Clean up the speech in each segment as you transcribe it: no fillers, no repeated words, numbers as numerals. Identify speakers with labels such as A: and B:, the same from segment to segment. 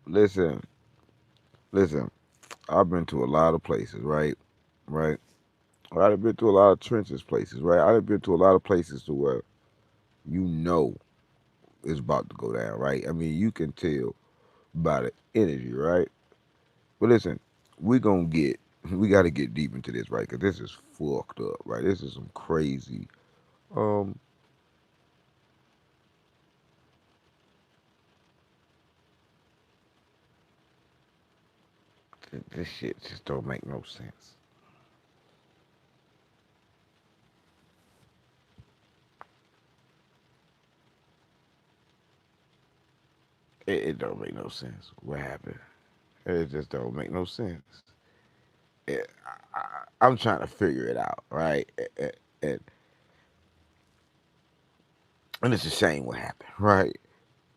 A: Listen, listen. I've been to a lot of places, right? Right. I've been to a lot of trenches places, right? I've been to a lot of places to where you know it's about to go down, right? I mean, you can tell by the energy, right? But listen, we gonna get, we got to get deep into this, right? Because this is fucked up, right? This is some crazy. Um, this shit just don't make no sense. It don't make no sense. What happened? It just don't make no sense. I'm trying to figure it out, right? And, and it's a shame what happened, right?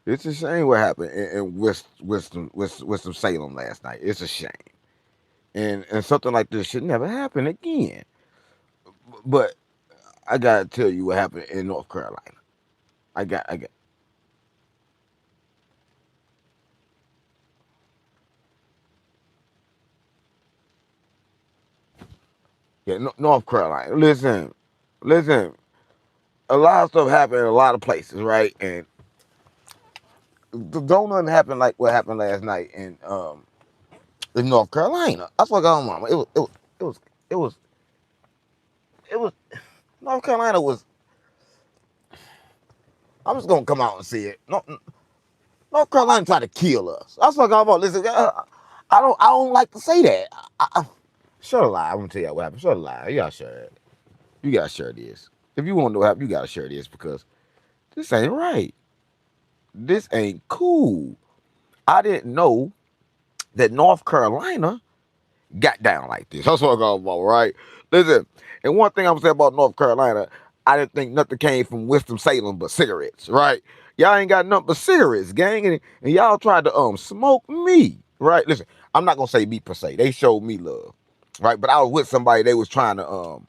A: It's a shame what happened in Winston Salem last night. It's a shame, and something like this should never happen again. But I gotta tell you what happened in North Carolina. I got. Yeah, North Carolina. Listen. A lot of stuff happened in a lot of places, right? And don't nothing happen like what happened last night in North Carolina. I swear to God, mama, it was, it was, it was. North Carolina was. I'm just gonna come out and see it. No, North Carolina tried to kill us. I swear to God, mama, listen, I don't like to say that. Share a lie. I'm gonna tell you what happened. Share a lie. You gotta share it. You gotta share this. If you want to know what happened, you gotta share this because this ain't right. This ain't cool. I didn't know that North Carolina got down like this. That's what I'm talking about, right? Listen, and one thing I'm saying about North Carolina, I didn't think nothing came from Winston-Salem but cigarettes, right? Y'all ain't got nothing but cigarettes, gang, and y'all tried to smoke me, right? Listen, I'm not gonna say me per se. They showed me love, right? But I was with somebody they was trying to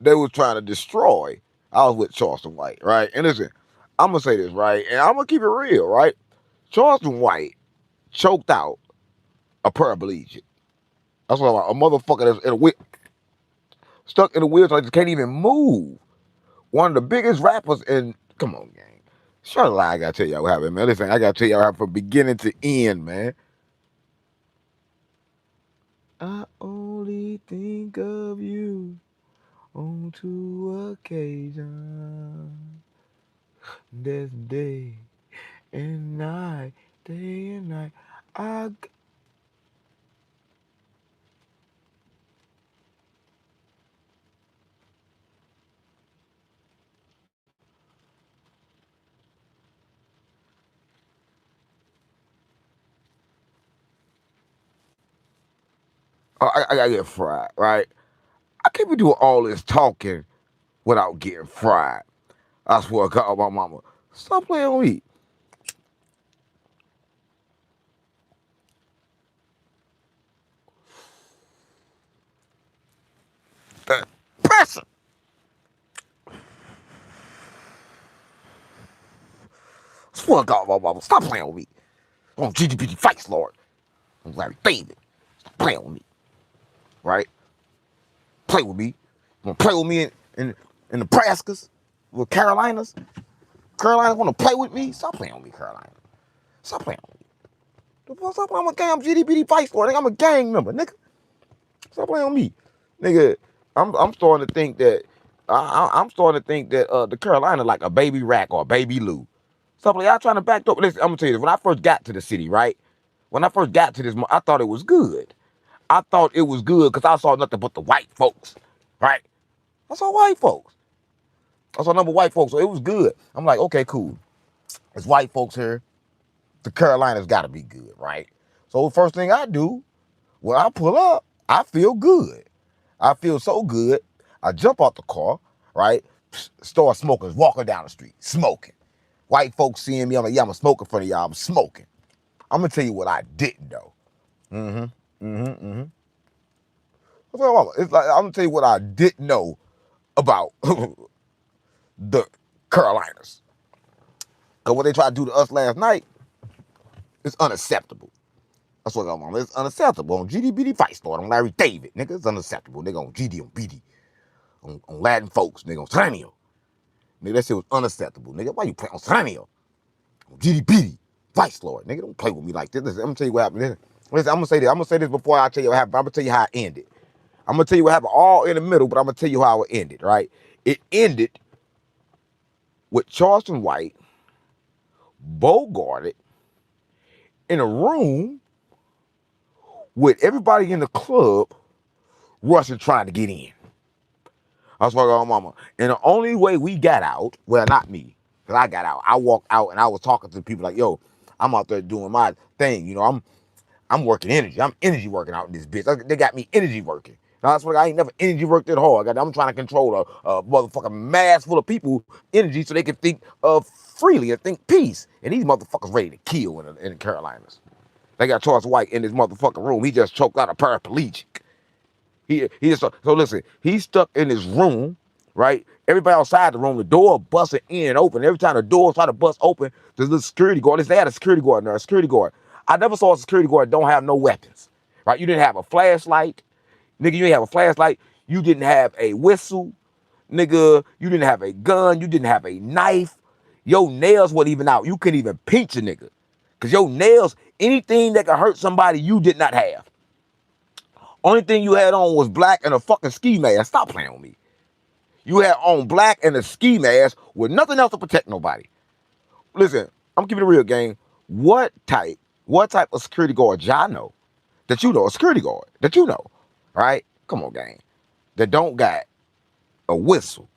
A: they was trying to destroy. I was with Charleston White, right? And listen, I'm gonna say this, right? And I'm gonna keep it real, right? Charleston White choked out a paraplegic. That's what I'm about. A motherfucker that's in a stuck in a wheelchair, just can't even move. One of the biggest rappers in. Come on, gang. Shut a lie. I gotta tell y'all what happened, man. Listen, I gotta tell y'all what happened from beginning to end, man. I only think of you on two occasions. There's day and night, day and night. I I gotta get fried, right? I can't be doing all this talking without getting fried. I swear to God, my mama. Stop playing with me. Pressure. Swear to God, my mama. Stop playing with me. On GGPT fights, Lord. I'm Larry David. Stop playing with me, right? Play with me. You wanna play with me in Nebraska's, with Carolinas? Carolina wanna play with me? Stop playing with me, Carolina. Stop playing with me. Stop playing. I'm a gang. I'm GDPD fights, Lord. Nigga, I'm a gang member, nigga. Stop playing with me, nigga. I'm starting to think that I'm starting to think that the Carolina like a baby rack or a baby Lou. Stop like y'all trying to back up. Listen, I'm gonna tell you this. When I first got to the city, right? When I first got to this, I thought it was good. I thought it was good because I saw nothing but the white folks, right? I saw white folks. I saw a number of white folks, so it was good. I'm like, okay, cool. There's white folks here. The Carolinas got to be good, right? So the first thing I do when I pull up, I feel good. I feel so good. I jump out the car, right? Start smoking, walking down the street, smoking. White folks seeing me, I'm like, yeah, I'm smoking in front of y'all. I'm smoking. I'm gonna tell you what I didn't know. Mm-hmm. Mm-hmm. Mm-hmm. It's like I'm gonna tell you what I didn't know about the Carolinas. Cause what they tried to do to us last night, It's unacceptable. That's what I'm on. It's unacceptable. On GDBD Fight Lord, on Larry David, nigga, it's unacceptable. Nigga, on GD, on BD, on Latin folks, nigga, on Tranio. Nigga, that shit was unacceptable. Nigga, why you playing on Tranio? On GDBD Vice Lord, nigga, don't play with me like this. Listen, I'm gonna tell you what happened. Listen, I'm gonna say this. I'm gonna say this before I tell you what happened. I'm gonna tell you how it ended. I'm gonna tell you what happened all in the middle, but I'm gonna tell you how it ended, right? It ended with Charleston White bogarted in a room with everybody in the club rushing trying to get in. I was talking to my mama. And the only way we got out, well, not me, because I got out. I walked out and I was talking to people like, yo, I'm out there doing my thing. You know, I'm working energy. I'm energy working out in this bitch. They got me energy working. Now, that's what I ain't never energy worked that hard. I'm trying to control a motherfucking mass full of people energy so they can think freely and think peace. And these motherfuckers ready to kill in the Carolinas. They got Charles White in this motherfucking room. He just choked out a paraplegic. He just, so listen, he's stuck in his room, right? Everybody outside the room, the door busting in and open. Every time the door try to bust open, there's a security guard. They had a security guard in there, a security guard. I never saw a security guard that don't have no weapons, right? You didn't have a flashlight. Nigga, you didn't have a flashlight. You didn't have a whistle. Nigga, you didn't have a gun. You didn't have a knife. Your nails weren't even out. You couldn't even pinch a nigga. Because your nails, anything that could hurt somebody, you did not have. Only thing you had on was black and a fucking ski mask. Stop playing with me. You had on black and a ski mask with nothing else to protect nobody. Listen, I'm keeping it real, gang. What type of security guard y'all know that you know, a security guard that you know, right? Come on, gang. That don't got a whistle.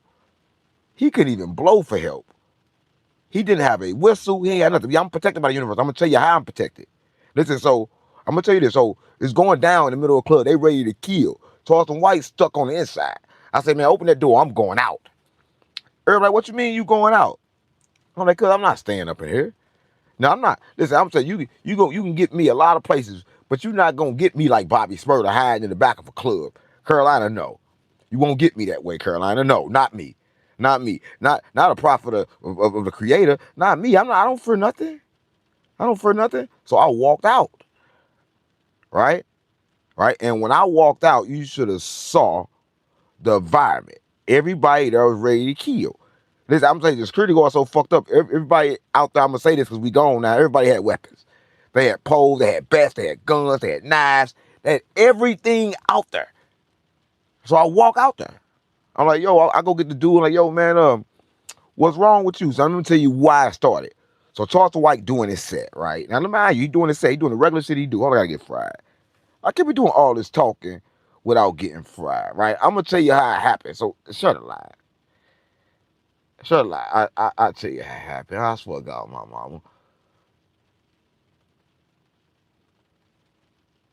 A: He couldn't even blow for help. He didn't have a whistle. He ain't got nothing. Yeah, I'm protected by the universe. I'm gonna tell you how I'm protected. Listen, so I'm gonna tell you this. So it's going down in the middle of the club. They ready to kill. Charleston White stuck on the inside. I said, man, open that door. I'm going out. Everybody, what you mean you going out? I'm like, cause I'm not staying up in here. No, I'm not. Listen, I'm saying you can get me a lot of places, but you're not gonna get me like Bobby Smurder hiding in the back of a club. Carolina, no. You won't get me that way, Carolina. No, not me. Not me. Not a prophet of the creator. Not me. I don't fear nothing. I don't fear nothing. So I walked out. Right? Right? And when I walked out, you should have saw the environment. Everybody that was ready to kill. Listen, I'm saying the security guard so fucked up. Everybody out there, I'm gonna say this because we gone now. Everybody had weapons. They had poles, they had bats, they had guns, they had knives, they had everything out there. So I walk out there. I'm like, yo, I go get the dude. I'm like, yo, man, what's wrong with you? So I'm gonna tell you why I started. So Charleston White doing his set, right? Now, let me ask you, he doing his set, he doing the regular shit he do. I gotta get fried. I can't be doing all this talking without getting fried, right? I'm gonna tell you how it happened. So shut the lie. Shut the lie. I tell you how it happened. I swear to God, my mama.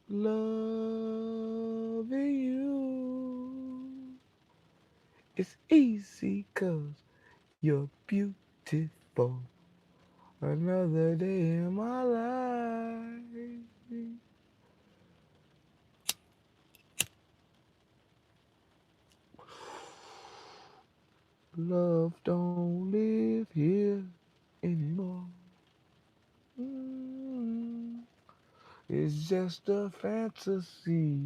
A: Loving you. It's easy cause you're beautiful. Another day in my life. Love don't live here anymore. Mm, it's just a fantasy.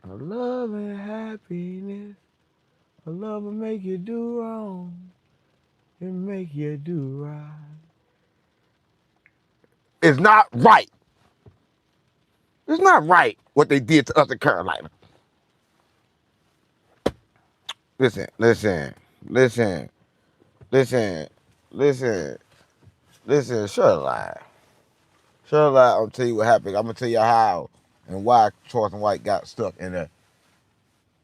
A: Love and happiness. Love will make you do wrong and make you do right. It's not right. It's not right what they did to us in Carolina. Listen, listen, listen, listen, listen, listen. Shut a lie. Shirley, I'm gonna tell you what happened. I'm gonna tell you how and why Charleston White got stuck in there.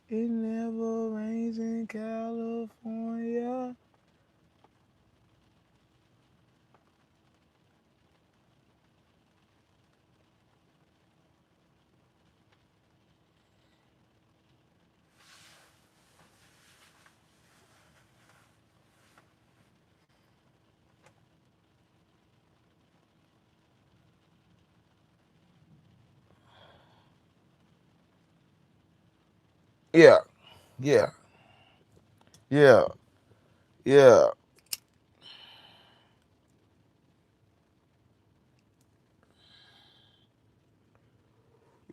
A: It never rains in California. Yeah, yeah, yeah, yeah,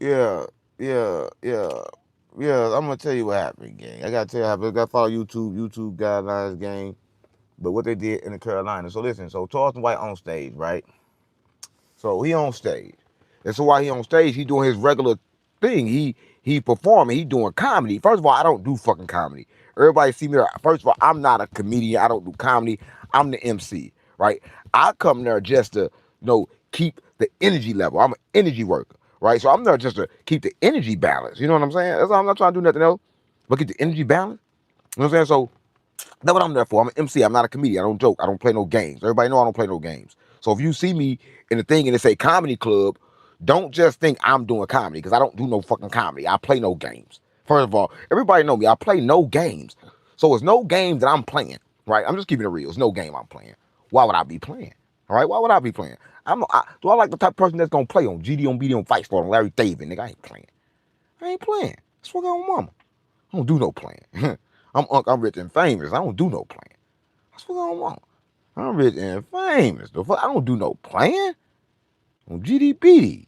A: yeah, yeah. Yeah, I'm gonna tell you what happened, gang. I gotta tell you what happened. I gotta follow YouTube guidelines, gang. But what they did in the Carolinas. So listen, so Charleston White on stage, right? So he on stage. And so while he on stage, he doing his regular thing. He performing, he doing comedy. First of all, I don't do fucking comedy. Everybody see me. First of all, I'm not a comedian. I don't do comedy. I'm the MC, right? I come there just to, keep the energy level. I'm an energy worker, right? So I'm there just to keep the energy balance. You know what I'm saying? That's all. I'm not trying to do nothing else but keep the energy balance. You know what I'm saying? So that's what I'm there for. I'm an MC. I'm not a comedian. I don't joke. I don't play no games. Everybody know I don't play no games. So if you see me in the thing and it say comedy club, don't just think I'm doing comedy because I don't do no fucking comedy. I play no games. First of all, everybody know me. I play no games. So it's no game that I'm playing, right? I'm just keeping it real. It's no game I'm playing. Why would I be playing? All right? Why would I be playing? Do I like the type of person that's gonna play on GD on BD on Fight Sport on Larry David? Nigga, I ain't playing. I ain't playing. That's what I want, mama. I don't do no playing. I'm rich and famous. I don't do no playing. That's what I want. I'm rich and famous. The fuck, I don't do no playing on GDP.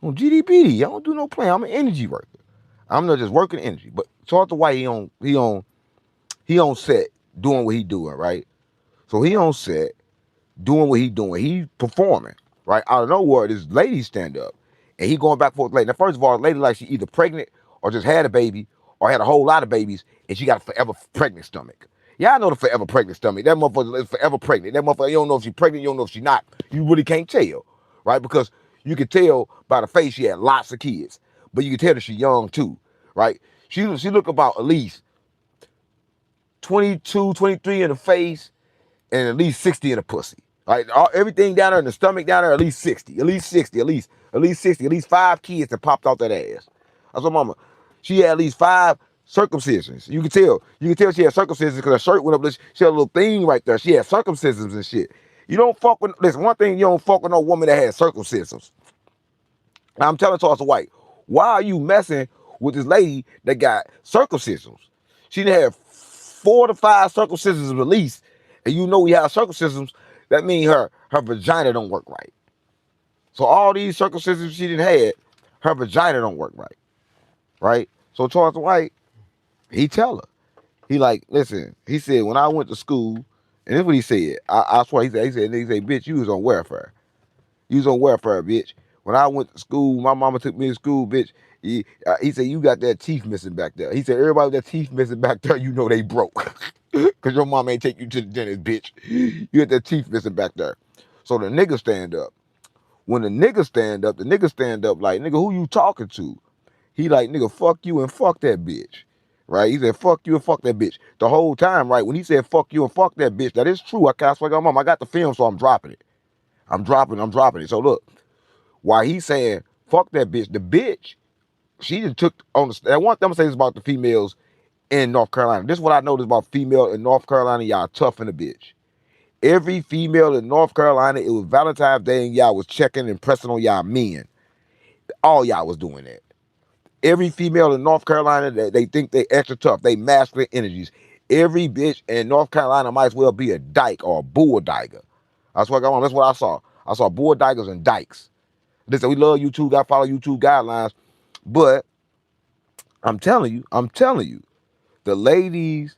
A: On GDP, I don't do no playing. I'm an energy worker. I'm not just working energy. But talk to White, he on set doing what he doing, right? So he on set doing what he doing. He performing, right? Out of nowhere, this lady stand up. And he going back and forth late. Now, first of all, the lady like she either pregnant or just had a baby or had a whole lot of babies and she got a forever pregnant stomach. Yeah, I know the forever pregnant stomach. That motherfucker is forever pregnant. That motherfucker, you don't know if she's pregnant, you don't know if she's not. You really can't tell, right? Because you can tell by the face she had lots of kids. But you can tell that she's young too, right? She look about at least 22, 23 in the face and at least 60 in the pussy. Right? Everything down there in the stomach down there, at least 60. At least 60. At least 60. At least 5 kids that popped out that ass. That's what mama. She had at least 5 circumcisions. You can tell. You can tell she had circumcisions because her shirt went up. She had a little thing right there. She had circumcisions and shit. You don't fuck with, listen, one thing, you don't fuck with no woman that has circumcisions. Now I'm telling Tulsa White, why are you messing with this lady that got circumcisions? She didn't have 4 to 5 circumcisions at least, and you know we have circumcisions. That means her vagina don't work right. So all these circumcisions she didn't have, her vagina don't work right, right? So Charles White, he tell her, he like, listen, he said when I went to school, and this is what he said. I swear he said, bitch, you was on welfare. You was on welfare, bitch. When I went to school, my mama took me to school, bitch. He said, you got that teeth missing back there. He said, everybody with that teeth missing back there, you know they broke. Because your mom ain't take you to the dentist, bitch. You got that teeth missing back there. So the nigga stand up. When the nigga stand up like, nigga, who you talking to? He like, nigga, fuck you and fuck that bitch. Right? He said, fuck you and fuck that bitch. The whole time, right? When he said, fuck you and fuck that bitch, that is true. I swear to God, mom, I got the film, so I'm dropping it. I'm dropping it. So look, while he's saying, fuck that bitch, the bitch, she just took on the, and one thing I'm saying is about the females in North Carolina. This is what I noticed about female in North Carolina, y'all tough in the bitch. Every female in North Carolina, it was Valentine's Day and y'all was checking and pressing on y'all men. All y'all was doing that. Every female in North Carolina, they think they extra tough. They masculine energies. Every bitch in North Carolina might as well be a dyke or a bull diker. That's what I saw. I saw bull dikers and dykes. Listen, we love YouTube, got follow YouTube guidelines, but I'm telling you, the ladies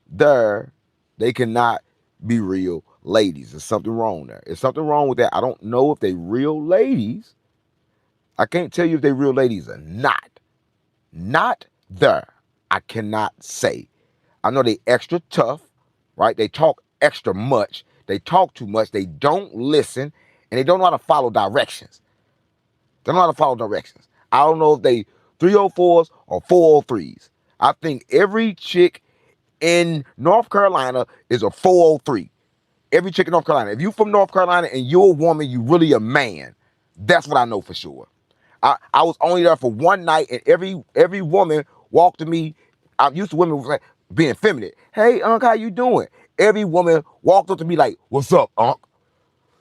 A: there, they cannot be real ladies. There's something wrong there. There's something wrong with that. I don't know if they real ladies. I can't tell you if they real ladies or not. Not there. I cannot say. I know they extra tough, right? They talk extra much. They talk too much. They don't listen. and they don't know how to follow directions. They don't know how to follow directions. I don't know if they 304s or 403s. I think every chick in North Carolina is a 403. Every chick in North Carolina. If you from North Carolina and you're a woman, you really a man. That's what I know for sure. I was only there for one night, and every woman walked to me. I'm used to women being feminine. Hey, Unc, how you doing? Every woman walked up to me like, what's up, Unc?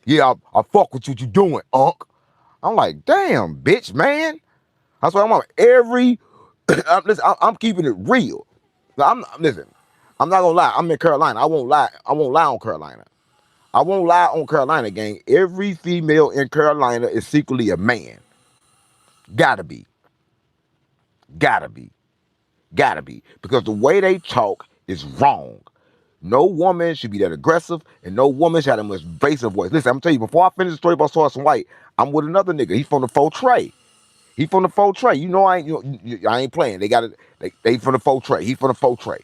A: Yeah, I fuck with you doing, Unc. I'm like, damn, bitch, man. That's what I'm on. Listen, I'm keeping it real. Listen, I'm not gonna lie. I'm in Carolina. I won't lie. I won't lie on Carolina. I won't lie on Carolina, gang. Every female in Carolina is secretly a man. Gotta be. Gotta be. Gotta be. Because the way they talk is wrong. No woman should be that aggressive, and no woman should have that much bass voice. Listen, I'm gonna tell you, before I finish the story about Charleston White, I'm with another nigga. He's from the Faux Trey. He from the Faux Trey. You know I ain't playing. They got it. They from the Faux Trey. He from the Faux Trey.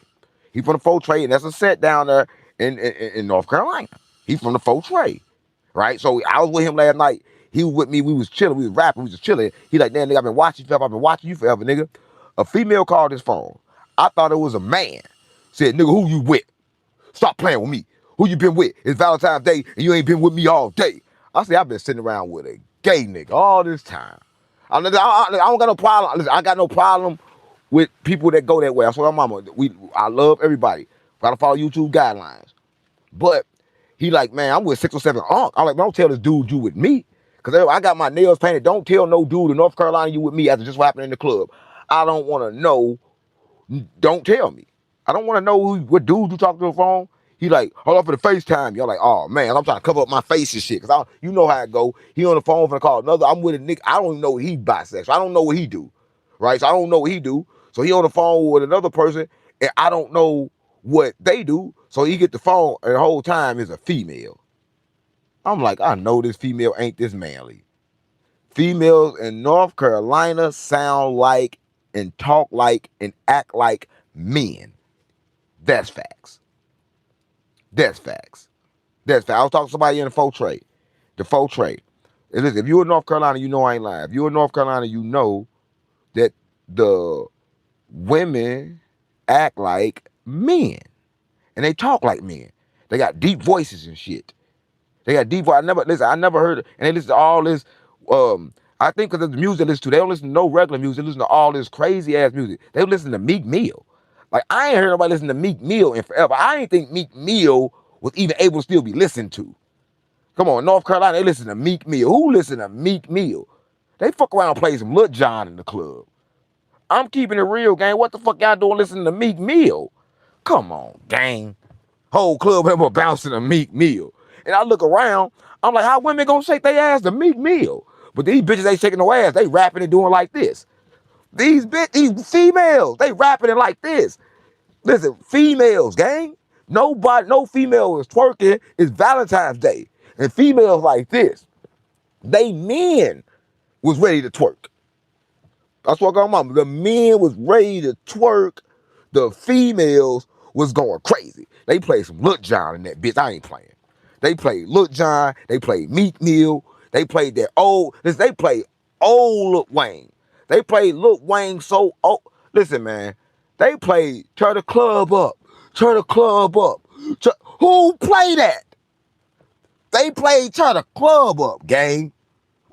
A: He from the Faux Trey, and that's a set down there in North Carolina. He from the Faux Trey, right? So I was with him last night. He was with me. We was chilling. We was rapping. We was just chilling. He like, damn, nigga, I've been watching you forever. I've been watching you forever, nigga. A female called his phone. I thought it was a man. Said, nigga, who you with? Stop playing with me. Who you been with? It's Valentine's Day, and you ain't been with me all day. I said, I've been sitting around with a gay nigga all this time. I don't got no problem. Listen, I got no problem with people that go that way. I swear, mama, I love everybody. Gotta follow YouTube guidelines. But he like, man, I'm with 607 Unc. I'm like, don't tell this dude you with me. Because I got my nails painted. Don't tell no dude in North Carolina you with me after just what happened in the club. I don't want to know. Don't tell me. I don't want to know what dude you talk to the phone. He like, hold on for the FaceTime. Y'all like, oh man, I'm trying to cover up my face and shit. Cause you know how it go. He on the phone for the call another. I'm with a nigga. I don't even know he bisexual. I don't know what he do. Right? So I don't know what he do. So he on the phone with another person and I don't know what they do. So he get the phone and the whole time is a female. I'm like, I know this female ain't this manly. Females in North Carolina sound like and talk like and act like men. That's facts. That's facts. That's facts. I was talking to somebody in the Faux Trey. The Faux Trey. And listen, if you're in North Carolina, you know I ain't lying. If you're in North Carolina, you know that the women act like men. And they talk like men. They got deep voices and shit. They got deep voice. I never heard it. And they listen to all this, I think because of the music they listen to. They don't listen to no regular music. They listen to all this crazy ass music. They listen to Meek Mill. Like, I ain't heard nobody listen to Meek Mill in forever. I ain't think Meek Mill was even able to still be listened to. Come on, North Carolina, they listen to Meek Mill. Who listen to Meek Mill? They fuck around and play some Lil Jon in the club. I'm keeping it real, gang. What the fuck y'all doing listening to Meek Mill? Come on, gang. Whole club ever bouncing to Meek Mill. And I look around, I'm like, how women gonna shake their ass to Meek Mill? But these bitches ain't shaking no ass. They rapping and doing like this. These females, they rapping it like this. Listen, females, gang. No female is twerking. It's Valentine's Day. And females like this, they men was ready to twerk. That's what I'm on. The men was ready to twerk. The females was going crazy. They played some Lil Jon in that bitch. I ain't playing. They played Lil Jon. They played Meek Mill. They played they played old Lil Wayne. They played Lil Wayne so old. Listen, man. They played Turn the Club Up. Turn the Club Up. Who played that? They played Turn the Club Up, gang.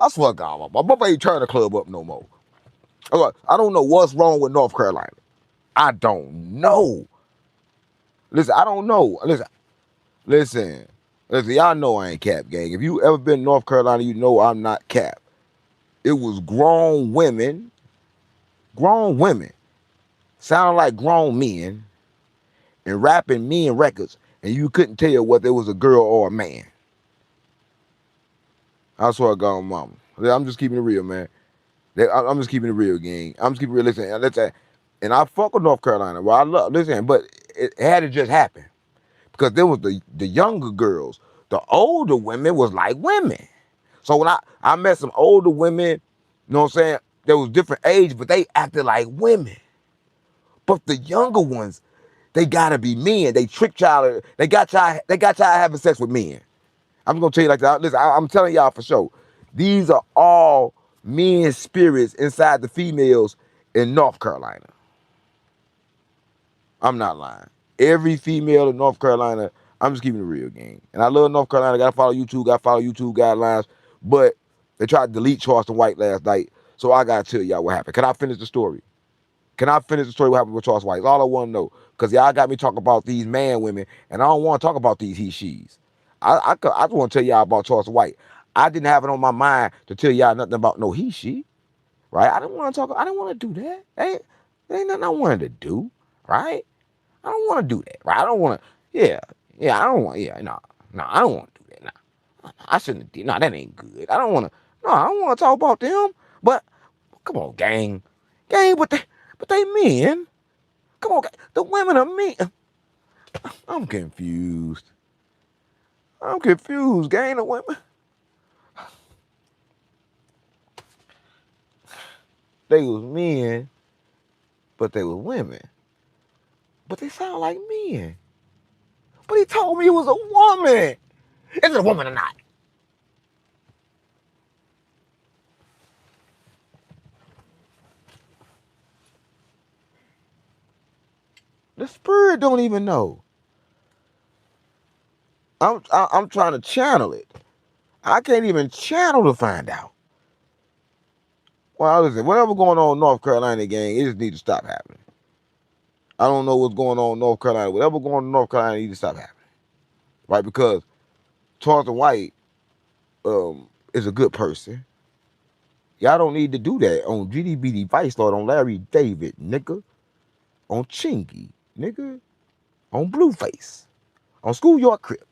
A: I swear to God, my brother ain't Turn the Club Up no more. I don't know what's wrong with North Carolina. I don't know. Listen, I don't know. Listen, y'all know I ain't cap, gang. If you ever been in North Carolina, you know I'm not cap. It was grown women, sounding like grown men, and rapping men records, and you couldn't tell whether it was a girl or a man. I swear to God, mama. I'm just keeping it real, man. I'm just keeping it real, gang. I'm just keeping it real. Listen, and I fuck with North Carolina. Well, I love, listen, but it had to just happen. Because there was the younger girls. The older women was like women. So when I met some older women, you know what I'm saying? There was different age, but they acted like women. But the younger ones, they gotta be men. They tricked y'all. They got y'all having sex with men. I'm gonna tell you like that. Listen, I'm telling y'all for sure. These are all men's spirits inside the females in North Carolina. I'm not lying. Every female in North Carolina, I'm just keeping it real, gang. And I love North Carolina. Gotta follow YouTube guidelines. But they tried to delete Charleston White last night. So I gotta tell y'all what happened. Can I finish the story? Can I finish the story what happened with Charleston White? It's all I want to know. Because y'all got me talking about these man women, and I don't want to talk about these he she's. I just want to tell y'all about Charleston White. I didn't have it on my mind to tell y'all nothing about no he she. Right? I didn't want to talk. I didn't want to do that. Ain't nothing I wanted to do. Right? I don't want to do that, right? I don't want to. I don't want. No, I don't want to do that. Nah, I shouldn't have did. No, that ain't good. I don't want to. No, I don't want to talk about them. But come on, gang, but they men. Come on, gang. The women are men. I'm confused. Gang. The women. They was men, but they were women. But they sound like men. But he told me it was a woman. Is it a woman or not? The spirit don't even know. I'm trying to channel it. I can't even channel to find out. Well, listen, whatever going on in North Carolina, gang, it just need to stop happening. I don't know what's going on in North Carolina. Whatever going on in North Carolina need to stop happening. Right? Because Charleston White is a good person. Y'all don't need to do that on GDBD Vice Lord, on Larry David, nigga. On Chingy, nigga. On Blueface. On Schoolyard Crip.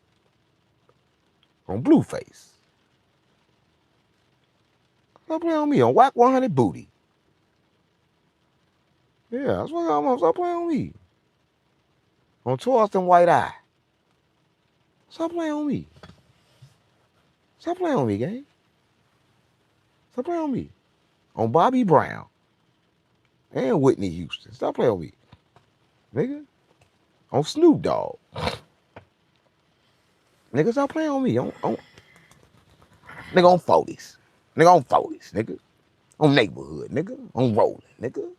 A: On Blueface. Stop playing on me. On Whack 100 Booty. Yeah, that's what I'm on. Stop playing on me. On Charleston White Eye. Stop playing on me. Stop playing on me, gang. Stop playing on me. On Bobby Brown. And Whitney Houston. Stop playing on me. Nigga. On Snoop Dogg. Nigga, stop playing on me. Nigga, on 40s. Nigga, on 40s, nigga. On Neighborhood, nigga. On Rolling, nigga.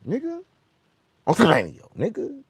A: Nigga. On Centennial, nigga.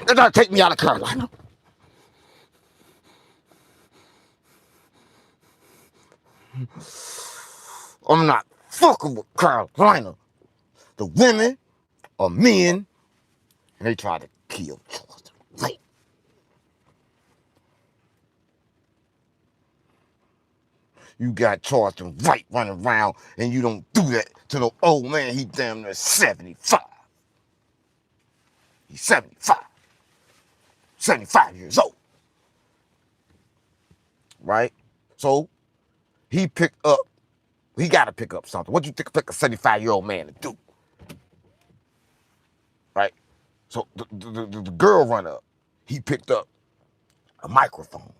A: They're trying to take me out of Carolina. I'm not fucking with Carolina. The women are men, and they try to kill Charleston White. You got Charleston White running around, and you don't do that to no old man. He damn near 75. He's 75. 75 years old. Right? So, he got to pick up something. What you think a 75-year-old man to do? Right? So, the girl run up. He picked up A microphone.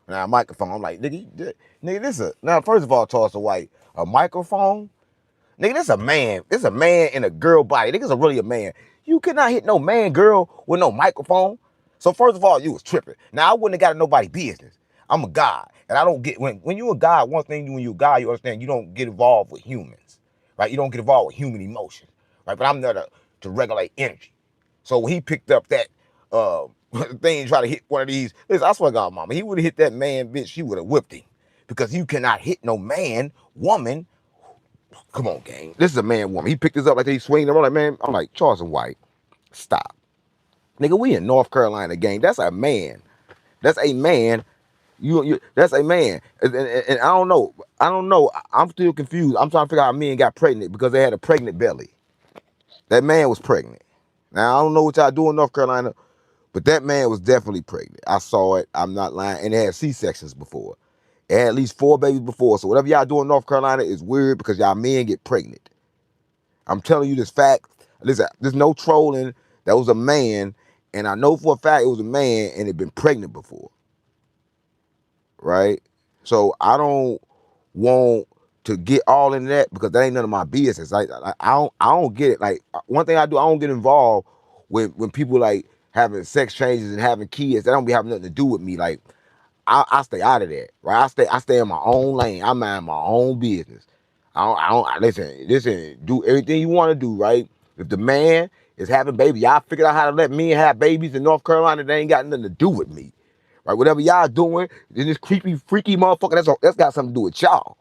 A: Now, a microphone. I'm like, nigga, this a now. First of all, Charleston White, a microphone. Nigga, this a man. This a man in a girl body. Nigga's a really a man. You cannot hit no man, girl with no microphone. So first of all, you was tripping. Now I wouldn't have got in nobody's business. I'm a God, and I don't get when you a God. One thing when you a God, you understand you don't get involved with humans, right? You don't get involved with human emotions, right? But I'm there to regulate energy. So when he picked up that thing, try to hit one of these. Listen, I swear to God, mama, he would have hit that man, bitch. She would have whipped him because you cannot hit no man, woman. Come on, gang. This is a man, woman. He picked this up like he's swinging around. Like, man, I'm like, Charleston White, stop. Nigga, we in North Carolina, gang. That's a man. That's a man. That's a man. And I don't know. I don't know. I'm still confused. I'm trying to figure out how men got pregnant because they had a pregnant belly. That man was pregnant. Now, I don't know what y'all do in North Carolina, but that man was definitely pregnant. I saw it. I'm not lying. And it had C-sections before. It had at least 4 babies before. So whatever y'all do in North Carolina is weird because y'all men get pregnant. I'm telling you this fact. Listen, there's no trolling. That was a man. And I know for a fact it was a man and had been pregnant before. Right? So I don't want to get all in that because that ain't none of my business. Like I don't get it. Like one thing I do, I don't get involved when people like having sex changes and having kids. That don't be having nothing to do with me. Like I stay out of that, right? I stay in my own lane. I mind my own business. Listen, do everything you want to do, right? If the man is having baby, y'all figured out how to let men have babies in North Carolina, they ain't got nothing to do with me. Right? Whatever y'all doing, then this creepy, freaky motherfucker, that's got something to do with y'all.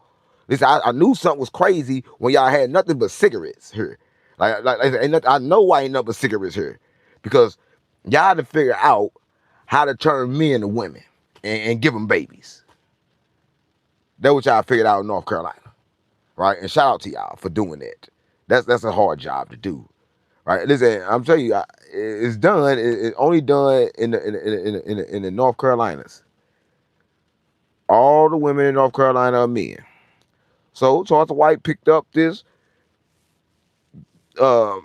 A: Listen, I knew something was crazy when y'all had nothing but cigarettes here. I know why ain't nothing but cigarettes here. Because y'all had to figure out how to turn men to women and give them babies. That's what y'all figured out in North Carolina, right? And shout out to y'all for doing that. That's a hard job to do, right? Listen, I'm telling you, it's done. It's only done in the North Carolinas. All the women in North Carolina are men. So Charleston White picked up this.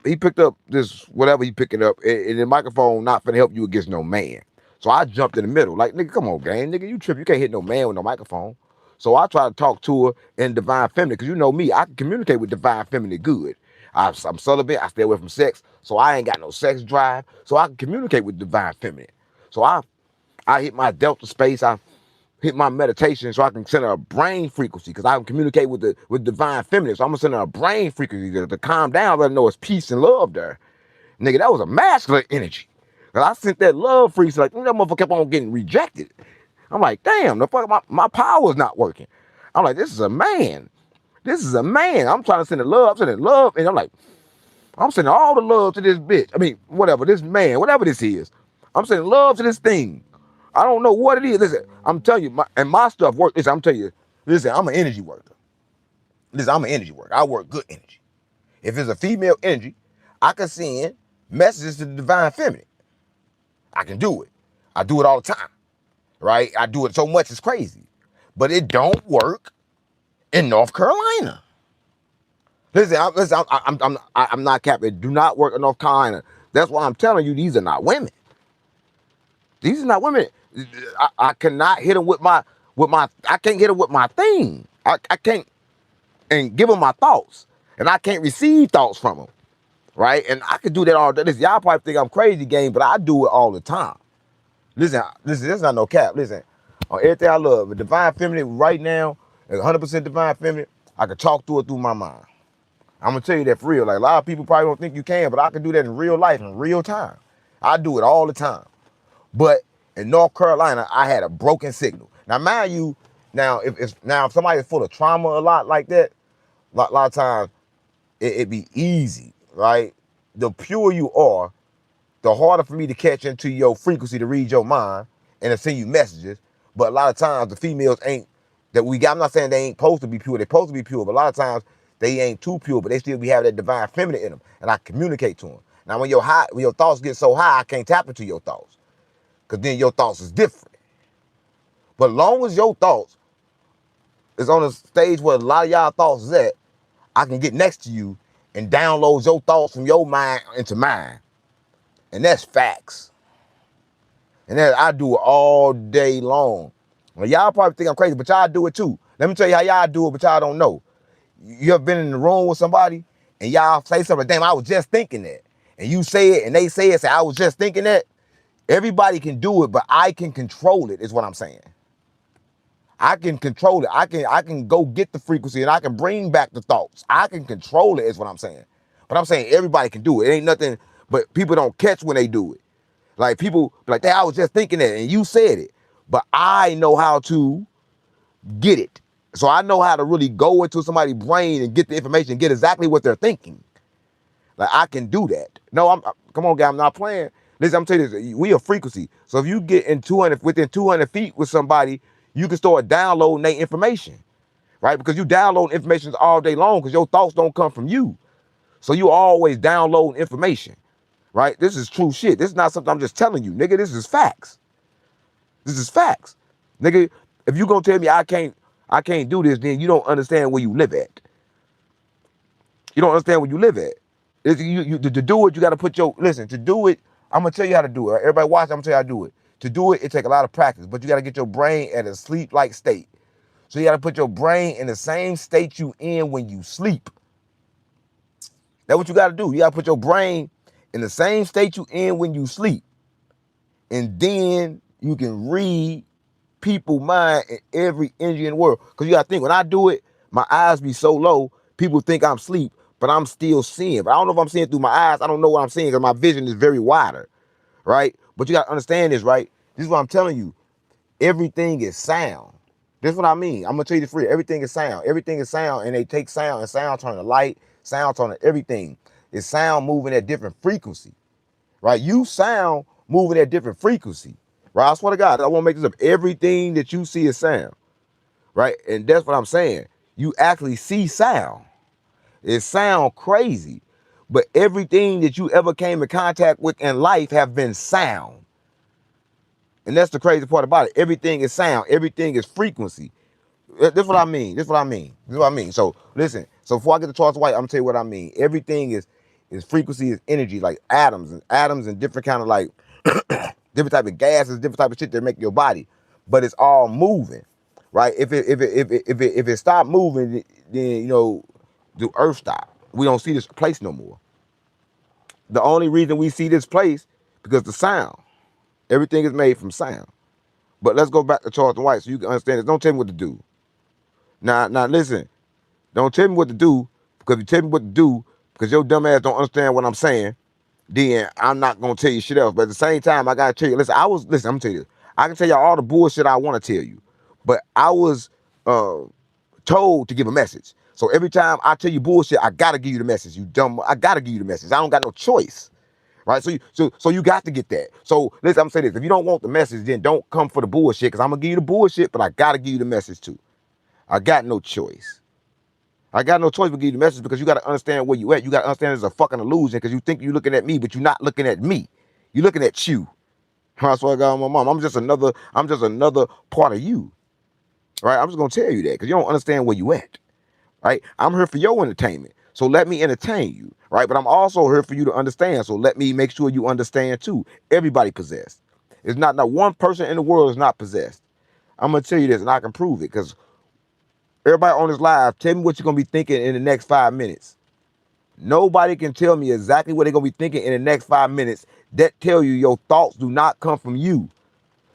A: He picked up this whatever he picking up, and the microphone not finna help you against no man. So I jumped in the middle, like nigga, come on, gang, nigga, you trip, you can't hit no man with no microphone. So I try to talk to her in divine feminine, because you know me, I can communicate with divine feminine good. I'm celibate, I stay away from sex, so I ain't got no sex drive, so I can communicate with divine feminine. So I hit my delta space, I hit my meditation so I can send her a brain frequency because I can communicate with divine feminine. So I'm gonna send her a brain frequency to calm down, let her know it's peace and love there. Nigga, that was a masculine energy. Cause I sent that love frequency, like that motherfucker kept on getting rejected. I'm like, damn, the fuck my power's not working. I'm like, this is a man. This is a man. I'm trying to send the love, I'm sending love, and I'm like, I'm sending all the love to this bitch. I mean, whatever, this man, whatever this is. I'm sending love to this thing. I don't know what it is. Listen, I'm telling you, my stuff works. Listen, I'm telling you, listen, I'm an energy worker. Listen, I'm an energy worker. I work good energy. If it's a female energy, I can send messages to the divine feminine. I can do it. I do it all the time, right? I do it so much it's crazy. But it don't work in North Carolina. Listen, I'm not capping. It do not work in North Carolina. That's why I'm telling you, these are not women. These are not women. I cannot hit them with my I can't hit them with my thing. I can't and give them my thoughts. And I can't receive thoughts from them. Right? And I can do that all day. Listen, y'all probably think I'm crazy, gang, but I do it all the time. Listen, this is not no cap. Listen, on everything I love, the divine feminine right now, 100% divine feminine, I can talk to it through my mind. I'm gonna tell you that for real. Like a lot of people probably don't think you can, but I can do that in real life, in real time. I do it all the time. But in North Carolina, I had a broken signal. Now, mind you, if somebody's full of trauma a lot like that, a lot of times it'd be easy, right? The purer you are, the harder for me to catch into your frequency to read your mind and to send you messages. But a lot of times the females ain't that we got. I'm not saying they ain't supposed to be pure. They're supposed to be pure, but a lot of times they ain't too pure, but they still be having that divine feminine in them, and I communicate to them. Now, when your thoughts get so high, I can't tap into your thoughts. Because then your thoughts is different. But long as your thoughts is on a stage where a lot of y'all thoughts is at, I can get next to you and download your thoughts from your mind into mine. And that's facts. And then I do it all day long. Well, y'all probably think I'm crazy, but y'all do it too. Let me tell you how y'all do it, but y'all don't know. You ever been in the room with somebody and y'all say something, damn, I was just thinking that. And you say it and they say it, say, I was just thinking that. Everybody can do it, but I can control it, is what I'm saying. I can control it. I can go get the frequency and I can bring back the thoughts. I can control it, is what I'm saying. But I'm saying everybody can do it. It ain't nothing, but people don't catch when they do it. Like people like, I was just thinking that and you said it. But I know how to get it. So I know how to really go into somebody's brain and get the information, get exactly what they're thinking. Like I can do that. No, come on, guy, I'm not playing. Listen, I'm telling you this, we a frequency. So if you get within 200 feet with somebody, you can start downloading their information, right? Because you download information all day long because your thoughts don't come from you. So you always downloading information, right? This is true shit. This is not something I'm just telling you, nigga. This is facts. This is facts. Nigga, if you gonna tell me I can't do this, then you don't understand where you live at. You don't understand where you live at. To do it, you got to put listen, to do it, I'm going to tell you how to do it. Everybody watch, I'm going to tell you how to do it. To do it, it takes a lot of practice, but you got to get your brain at a sleep-like state. So you got to put your brain in the same state you in when you sleep. That's what you got to do. You got to put your brain in the same state you in when you sleep. And then you can read people's mind in every energy in the world. Because you got to think, when I do it, my eyes be so low, people think I'm asleep, but I'm still seeing. But I don't know if I'm seeing through my eyes. I don't know what I'm seeing because my vision is very wider, right? But you got to understand this, right? This is what I'm telling you. Everything is sound. This is what I mean. I'm going to tell you this free. Everything is sound. Everything is sound, and they take sound, and sound turn to light, sound turn to everything. It's sound moving at different frequency, right? You sound moving at different frequency, right? I swear to God, I won't make this up. Everything that you see is sound, right? And that's what I'm saying. You actually see sound. It sound crazy, but everything that you ever came in contact with in life have been sound. And that's the crazy part about it. Everything is sound. Everything is frequency. This is what I mean. This is what I mean. This is what I mean. So listen. So before I get to Charleston White, I'm gonna tell you what I mean. Everything is frequency, is energy, like atoms and different kind of like different type of gases, different type of shit that make your body. But it's all moving, right? If it stop moving, then the earth stop. We don't see this place no more. The only reason we see this place because the sound. Everything is made from sound. But let's go back to Charleston White so you can understand this. Don't tell me what to do. Now listen. Don't tell me what to do, because if you tell me what to do because your dumb ass don't understand what I'm saying, then I'm not gonna tell you shit else. But at the same time, I gotta tell you. Listen, I'm gonna tell you. I can tell y'all all the bullshit I want to tell you, but I was told to give a message. So every time I tell you bullshit, I gotta give you the message. You dumb. I gotta give you the message. I don't got no choice. Right, so you got to get that. So listen, I'm gonna say this: if you don't want the message, then don't come for the bullshit. Because I'm gonna give you the bullshit, but I gotta give you the message too. I got no choice. I got no choice but give you the message because you got to understand where you at. You got to understand it's a fucking illusion because you think you're looking at me, but you're not looking at me. You're looking at you. That's why I got my mom. I'm just another part of you. Right? I'm just gonna tell you that because you don't understand where you at. Right? I'm here for your entertainment. So let me entertain you. Right? But I'm also here for you to understand. So let me make sure you understand too. Everybody possessed. It's not one person in the world is not possessed. I'm gonna tell you this, and I can prove it because everybody on this live, tell me what you're going to be thinking in the next 5 minutes. Nobody can tell me exactly what they're going to be thinking in the next 5 minutes. That tell you your thoughts do not come from you.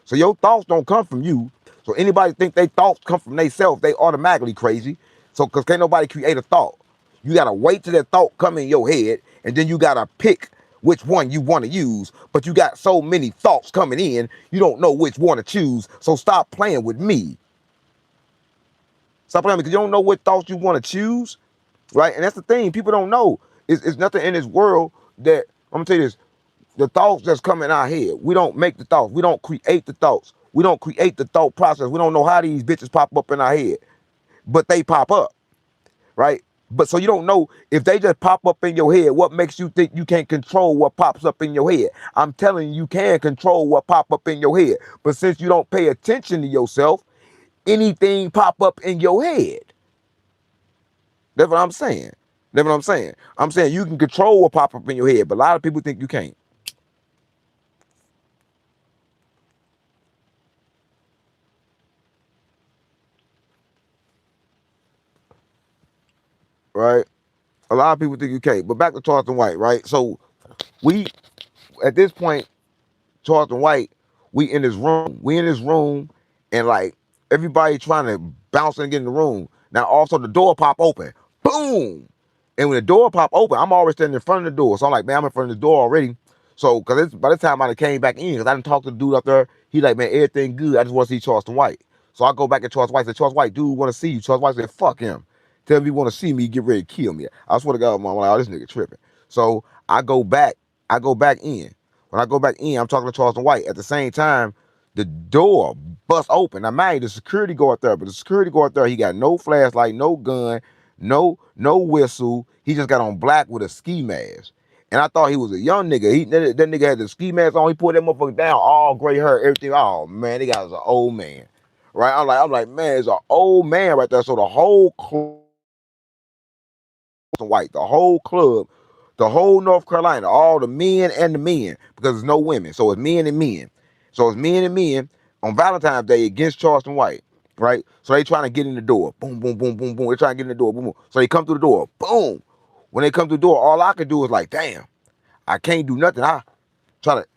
A: So your thoughts don't come from you. So anybody think they thoughts come from themselves, they automatically crazy. So because can't nobody create a thought. You got to wait till that thought come in your head, and then you got to pick which one you want to use. But you got so many thoughts coming in, you don't know which one to choose. So stop playing with me. Stop playing because you don't know what thoughts you want to choose, right? And that's the thing. People don't know. It's nothing in this world that, I'm going to tell you this, the thoughts that's coming in our head, we don't make the thoughts. We don't create the thoughts. We don't create the thought process. We don't know how these bitches pop up in our head, but they pop up, right? But so you don't know if they just pop up in your head, what makes you think you can't control what pops up in your head? I'm telling you, you can control what pop up in your head. But since you don't pay attention to yourself, anything pop up in your head. That's what I'm saying. That's what I'm saying. I'm saying you can control what pop up in your head, but a lot of people think you can't. right? A lot of people think you can't. But back to Charleston White, right? So we, at this point, Charleston White, we in this room. We in this room, and like everybody trying to bounce and get in the room. Now also the door pop open. Boom! And when the door pop open, I'm always standing in front of the door. So I'm like, man, I'm in front of the door already. So, cause by the time I came back in, cause I didn't talk to the dude up there, he like, man, everything good. I just want to see Charleston White. So I go back at Charleston White, say, Charleston White, dude, want to see you. Charleston White said, fuck him. Tell me you want to see me, get ready to kill me. I swear to God, I'm like, oh, this nigga tripping. So I go back in. When I go back in, I'm talking to Charleston White. At the same time, the door bust open. Now, mind the security guard there, but the security guard there, he got no flashlight, no gun, no whistle. He just got on black with a ski mask. And I thought he was a young nigga. That nigga had the ski mask on. He put that motherfucker down, all gray hair, everything. Oh man, they got was an old man, right? I'm like, man, it's an old man right there. So the whole White, the whole club, the whole North Carolina, all the men and the men, because there's no women. So it's men and men. So it's men and men on Valentine's Day against Charleston White, right? So they trying to get in the door. Boom, boom, boom, boom, boom. They're trying to get in the door. Boom, boom. So they come through the door. Boom. When they come through the door, all I can do is like, damn, I can't do nothing. I try to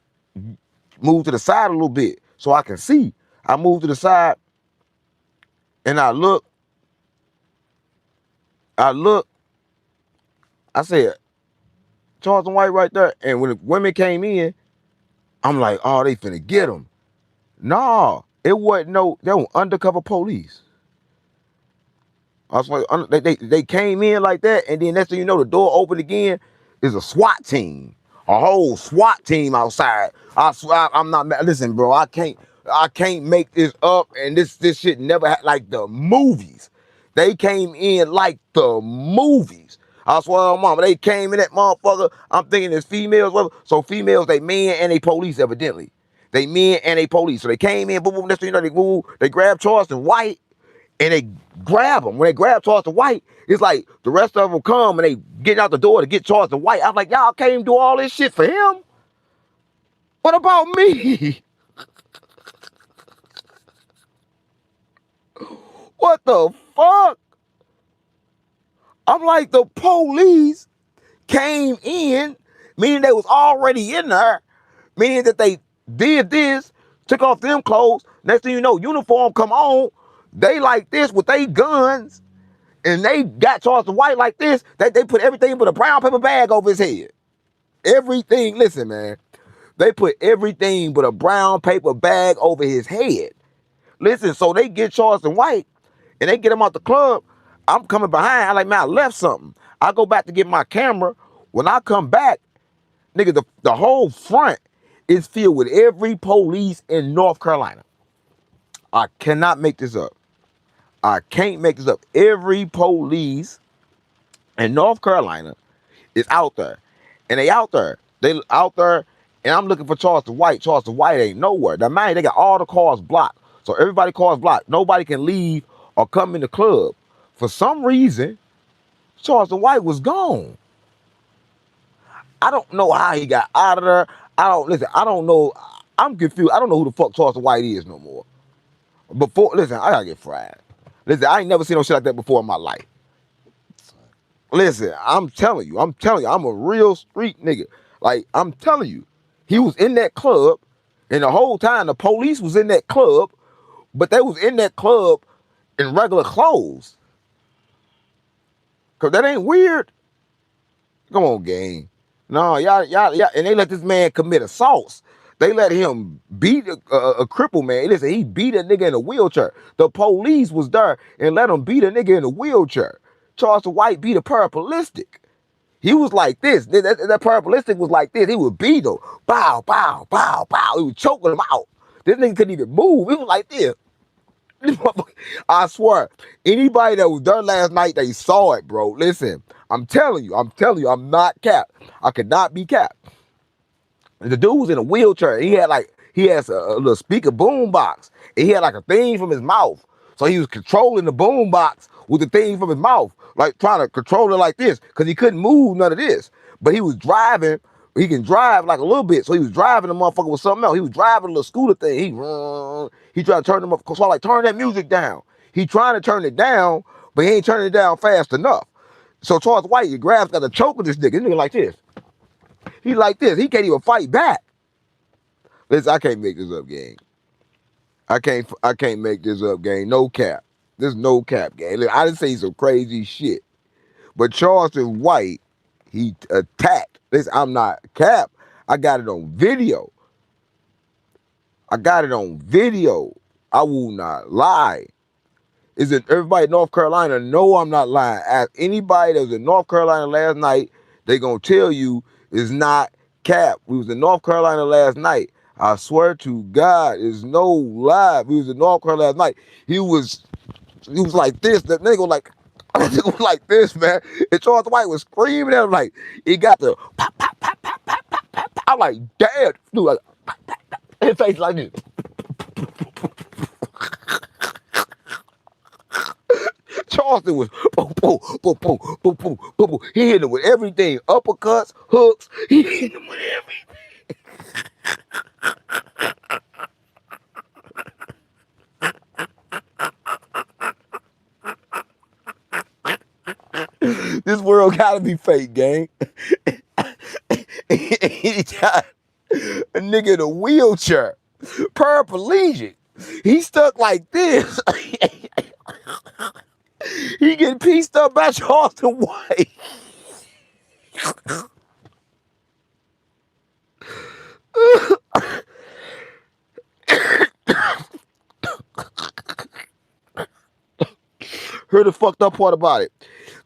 A: move to the side a little bit so I can see. I move to the side and I look. I said, Charleston White right there. And when the women came in, I'm like, oh, they finna get him. No, it wasn't they were undercover police. I was like, they came in like that, and then next thing you know, the door opened again. Is a SWAT team, a whole SWAT team outside. I swear, I'm not. Listen, bro, I can't make this up, and this shit never had like the movies. They came in like the movies. I swear on mama, they came in that motherfucker. I'm thinking it's females. So females, they men and they police evidently. They men and they police. So they came in, boom, boom. Next thing you know, they grabbed Charleston White. And they grab him. When they grab Charleston White, it's like the rest of them come and they get out the door to get Charleston White. I'm like, y'all came do all this shit for him? What about me? What the fuck? I'm like, the police came in, meaning they was already in there, meaning that they did this, took off them clothes. Next thing you know, uniform come on. They like this with they guns. And they got Charleston White like this, that they put everything but a brown paper bag over his head. Everything, listen, man. They put everything but a brown paper bag over his head. Listen, so they get Charleston White and they get him out the club. I'm coming behind. I'm like, man, I left something. I go back to get my camera. When I come back, nigga, the whole front is filled with every police in North Carolina. I cannot make this up. I can't make this up. Every police in North Carolina is out there. And they out there. They out there, and I'm looking for Charleston White. Charleston White ain't nowhere. Now, man, they got all the cars blocked. So everybody cars blocked. Nobody can leave or come in the club. For some reason, Charleston White was gone. I don't know how he got out of there. I don't know. I'm confused. I don't know who the fuck Charleston White is no more. Listen, I gotta get fried. Listen, I ain't never seen no shit like that before in my life. Listen, I'm telling you, I'm a real street nigga. Like, I'm telling you, he was in that club, and the whole time the police was in that club, but they was in that club in regular clothes. Cause that ain't weird. Come on, gang. No, y'all, and they let this man commit assaults. They let him beat a crippled man. Listen, he beat a nigga in a wheelchair. The police was there and let him beat a nigga in a wheelchair. Charleston White beat a paraplegic. He was like this. That paraplegic was like this. He would beat him. Bow, bow, bow, bow. He was choking him out. This nigga couldn't even move. He was like this. I swear, anybody that was there last night, they saw it, bro. Listen, I'm telling you, I'm not capped. I could not be capped. The dude was in a wheelchair. He has a little speaker boom box. And he had like a thing from his mouth. So he was controlling the boom box with the thing from his mouth, like trying to control it like this, because he couldn't move none of this. But he was driving. He can drive like a little bit. So he was driving the motherfucker with something else. He was driving a little scooter thing. He tried to turn them up. So I like, turn that music down. He trying to turn it down, but he ain't turning it down fast enough. So Charles White, he grabs, got the choke of this nigga. This nigga like this. He like this. He can't even fight back. Listen, I can't make this up, gang. I can't make this up, gang. No cap. There's no cap, gang. Look, I didn't say some crazy shit. But Charleston White, he attacked. Listen, I'm not cap. I got it on video. I got it on video. I will not lie. Is it everybody in North Carolina? No, I'm not lying. Ask anybody that was in North Carolina last night, they gonna tell you it's not cap. We was in North Carolina last night. I swear to God, it's no lie. We was in North Carolina last night. He was like this. That nigga was like, was like this, man. And Charles White was screaming at him like he got the pop, pop, pop, pop, pop, pop, pop, pop. I'm like, damn, dude, like pop, pop, pop. His face like this. Charleston was boom, boom, boom, boom, boom, boom, boom, boom. He hit him with everything. Uppercuts, hooks. He hit him with everything. This world gotta be fake, gang. He got a nigga in a wheelchair, paraplegic. He stuck like this. He getting pieced up by Charleston White. Heard the fucked up part about it.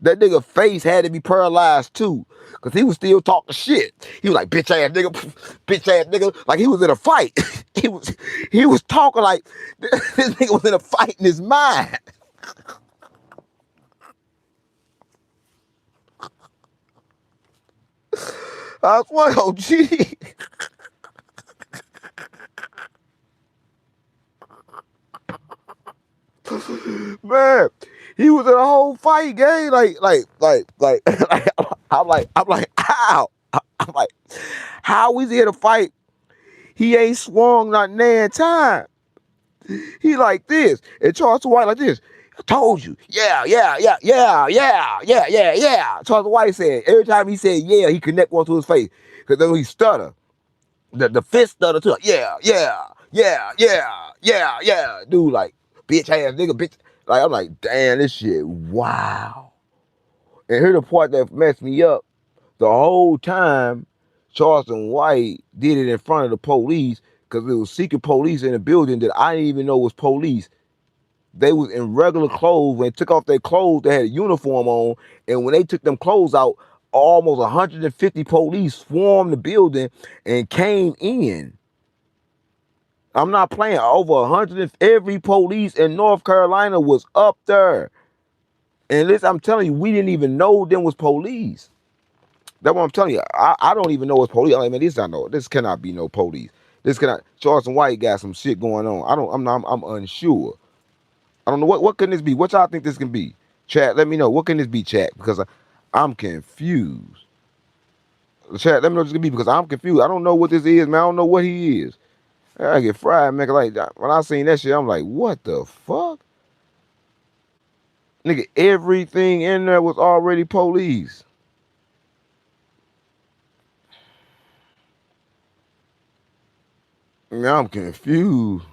A: That nigga face had to be paralyzed too. Cause he was still talking shit. He was like, bitch ass nigga, bitch ass nigga. Like he was in a fight. he was talking like this nigga was in a fight in his mind. I swear, oh gee. Man, he was in a whole fight, gang. Like, I'm like, how? I'm like, how is he in a fight? He ain't swung not nan time. He like this. And Charleston White like this. I told you. Yeah. Charleston White said, every time he said yeah, he connect one to his face. Because then he stutter. The fist stutter too. Like, yeah. Dude, like, bitch ass nigga, bitch. Like, I'm like, damn, this shit, wow. And here's the part that messed me up. The whole time, Charleston White did it in front of the police because there was secret police in the building that I didn't even know was police. They was in regular clothes. When they took off their clothes, they had a uniform on. And when they took them clothes out, almost 150 police swarmed the building and came in. I'm not playing. Over 100, every police in North Carolina was up there. And listen, I'm telling you, we didn't even know them was police. That's what I'm telling you. I don't even know it's police. I mean, this cannot be no police. This cannot. Charleston White got some shit going on. I'm unsure. I don't know what can this be. What y'all think this can be? Chat, let me know. What can this be, chat? Because I'm confused. Chat, let me know what this can be because I'm confused. I don't know what this is, man. I don't know what he is. I get fried, man. Like when I seen that shit, I'm like, what the fuck? Nigga, everything in there was already police. Man, I'm confused.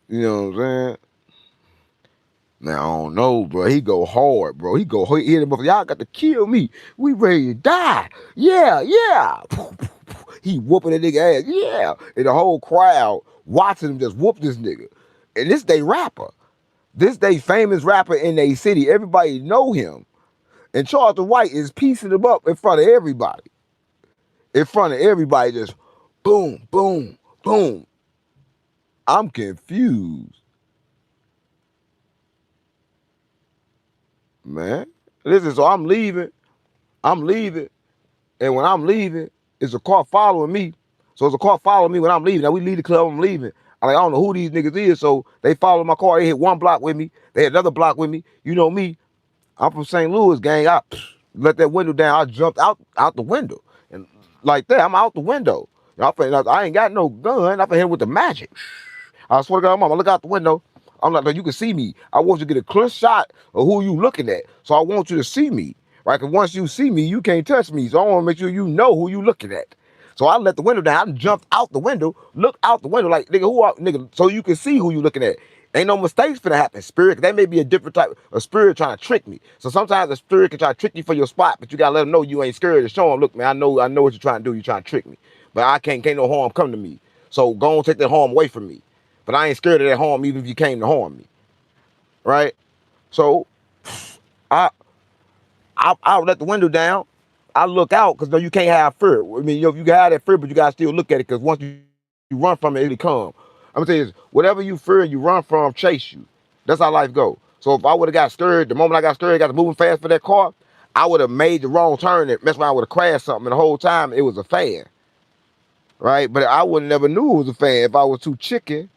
A: You know what I'm saying? Man, I don't know, bro. He go hard, bro. He hit him up. Y'all got to kill me. We ready to die. Yeah. He whooping that nigga ass. Yeah. And the whole crowd watching him just whoop this nigga. And this they rapper. This they famous rapper in their city. Everybody know him. And Charleston White is piecing him up in front of everybody. In front of everybody, just boom, boom, boom. I'm confused. Man. Listen, so I'm leaving. And when I'm leaving, it's a car following me. So it's a car following me when I'm leaving. Now we leave the club, I'm leaving. I don't know who these niggas is, so they follow my car. They hit one block with me. They hit another block with me. You know me. I'm from St. Louis, gang. I let that window down. I jumped out the window. And like that, I'm out the window. I ain't got no gun. I hit him with the magic. I swear to God, mama, look out the window. I'm like, no, you can see me. I want you to get a clear shot of who you looking at. So I want you to see me, right? Because once you see me, you can't touch me. So I want to make sure you know who you looking at. So I let the window down. I jumped out the window, look out the window, like, nigga, who are, nigga, so you can see who you looking at. Ain't no mistakes finna happen. Spirit, that may be a different type of spirit trying to trick me. So sometimes a spirit can try to trick you for your spot, but you gotta let them know you ain't scared to show them, look, man, I know what you're trying to do. You're trying to trick me. But I can't no harm come to me. So go and take that harm away from me. But I ain't scared of that harm even if you came to harm me. Right? So I I let the window down. I look out because no, you can't have fear. I mean, you can have that fear, but you gotta still look at it because once you run from it, it'll come. I'm gonna tell you this: whatever you fear, you run from, chase you. That's how life goes. So if I would have got scared, the moment I got scared, got to moving fast for that car, I would have made the wrong turn and messed around, would have crashed something. And the whole time it was a fan, right? But I would never knew it was a fan if I was too chicken.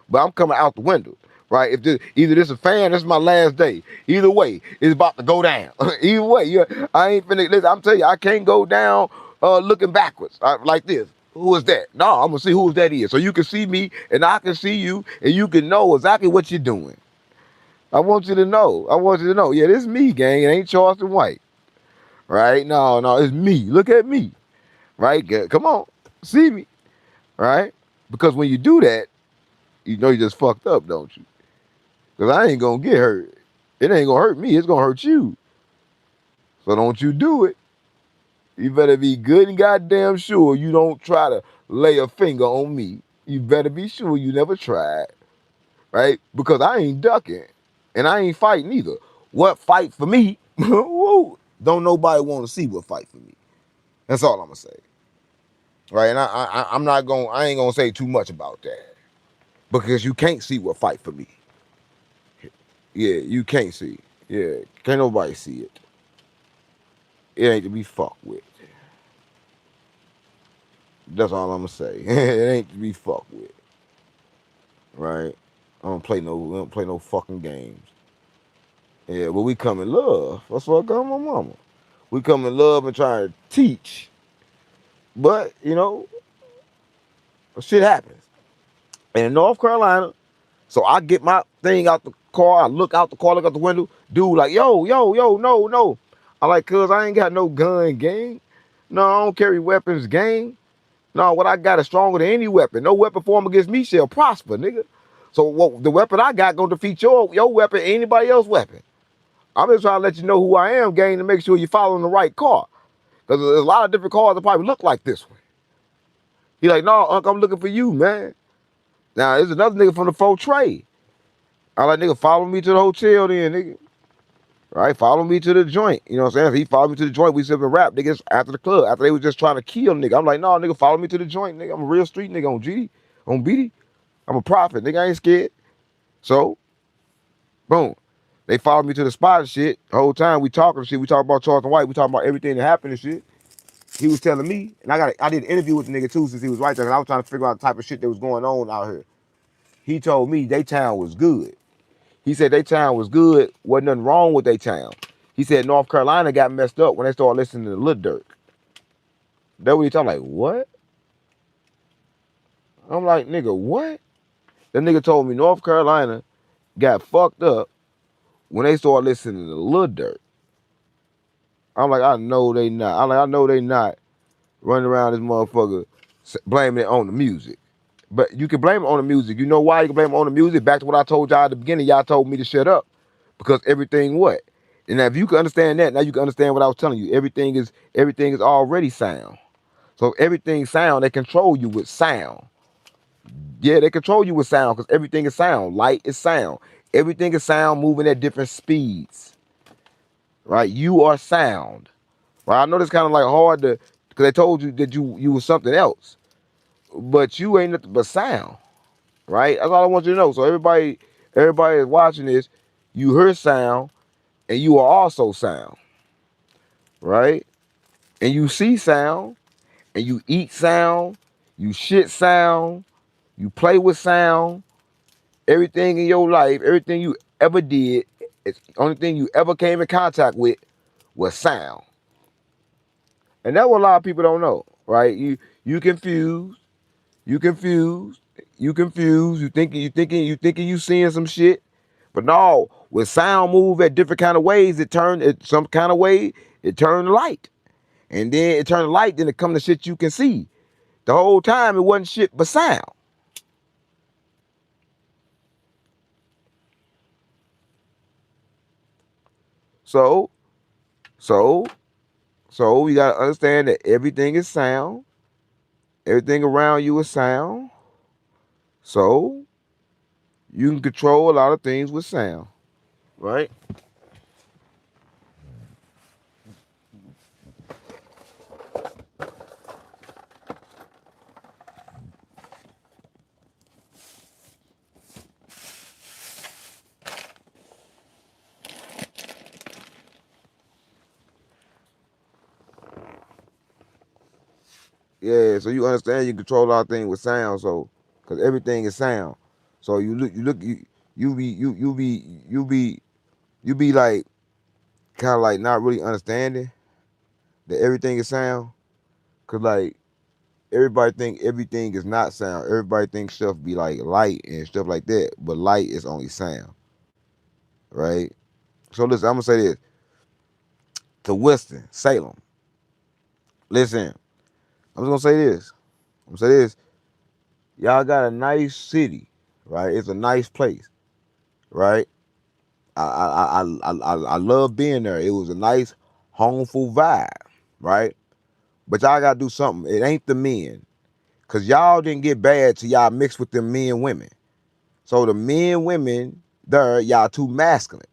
A: But I'm coming out the window, right? If this, either this a fan, this is my last day. Either way, it's about to go down. Either way, yeah, I ain't finna. Listen, I'm telling you, I can't go down looking backwards like this. Who is that? No, I'm gonna see who that is, so you can see me and I can see you, and you can know exactly what you're doing. I want you to know. I want you to know. Yeah, this is me, gang. It ain't Charleston White, right? No, no, it's me. Look at me, right? Come on, see me, right? Because when you do that, you know you just fucked up, don't you? Because I ain't gonna get hurt. It ain't gonna hurt me. It's gonna hurt you. So don't you do it. You better be good and goddamn sure you don't try to lay a finger on me. You better be sure you never tried, right? Because I ain't ducking and I ain't fighting either. What fight for me? Woo, don't nobody want to see what fight for me. That's all I'm gonna say, right? And I'm not gonna. I ain't gonna say too much about that because you can't see what fight for me. Yeah, you can't see. Yeah, can't nobody see it. It ain't to be fucked with. That's all I'm gonna say. It ain't to be fucked with, right? We don't play no fucking games. Yeah, but we come in love. That's what I got my mama. We come in love and try to teach, but you know, shit happens. And in North Carolina, so I get my thing out the car. I look out the car, look out the window. Dude, like, yo, no, no. I like, cuz I ain't got no gun, gang. No, I don't carry weapons, gang. No, what I got is stronger than any weapon. No weapon formed against me shall prosper, nigga. So what the weapon I got gonna defeat your weapon, anybody else's weapon. I'm just trying to let you know who I am, gang, to make sure you're following the right car. Because there's a lot of different cars that probably look like this one. He like, no, Unc, I'm looking for you, man. Now, there's another nigga from the 4 Trade. I like, nigga, follow me to the hotel then, nigga. Right? Follow me to the joint. You know what I'm saying? He followed me to the joint. We sipping rap, niggas, after the club. After they was just trying to kill nigga. I'm like, no, nigga, follow me to the joint, nigga. I'm a real street nigga on GD, on BD. I'm a prophet, nigga. I ain't scared. So, boom. They followed me to the spot and shit. The whole time we talking shit. We talking about Charleston White. We talking about everything that happened and shit. He was telling me, and I did an interview with the nigga too since he was right there, and I was trying to figure out the type of shit that was going on out here. He told me they town was good. He said they town was good. Wasn't nothing wrong with they town. He said North Carolina got messed up when they started listening to Lil Durk. That what he talking like, what? I'm like, nigga, what? That nigga told me North Carolina got fucked up when they started listening to Lil Durk. I'm like, I know they not. I know they not running around this motherfucker blaming it on the music. But you can blame it on the music. You know why you can blame it on the music? Back to what I told y'all at the beginning. Y'all told me to shut up. Because everything what? And now if you can understand that, now you can understand what I was telling you. Everything is already sound. So if everything sound, they control you with sound. Yeah, they control you with sound because everything is sound. Light is sound. Everything is sound moving at different speeds. Right? You are sound. Right? I know this kind of like hard to, because they told you that you was something else. But you ain't nothing but sound. Right? That's all I want you to know. So everybody is watching this. You hear sound and you are also sound. Right? And you see sound and you eat sound, you shit sound, you play with sound. Everything in your life, everything you ever did, it's the only thing you ever came in contact with was sound. And that's what a lot of people don't know, right? You confused, You confused. You seeing some shit. But no, when sound move at different kind of ways, it turn it some kind of way, it turn light. And then it turn light, then it come to shit you can see. The whole time it wasn't shit but sound. So, so, so you gotta understand that everything is sound. Everything around you is sound. So you can control a lot of things with sound. Right? Yeah, so you understand you control a lot of things with sound, so because everything is sound. So you be like kind of like not really understanding that everything is sound. Cause like everybody think everything is not sound. Everybody thinks stuff be like light and stuff like that, but light is only sound, right? So listen, I'm gonna say this to Winston, Salem. Listen, I'm just gonna say this. I'm gonna say this. Y'all got a nice city, right? It's a nice place, right? I love being there. It was a nice, homeful vibe, right? But y'all gotta do something. It ain't the men, cause y'all didn't get bad till y'all mixed with them men women. So the men women there, y'all too masculine.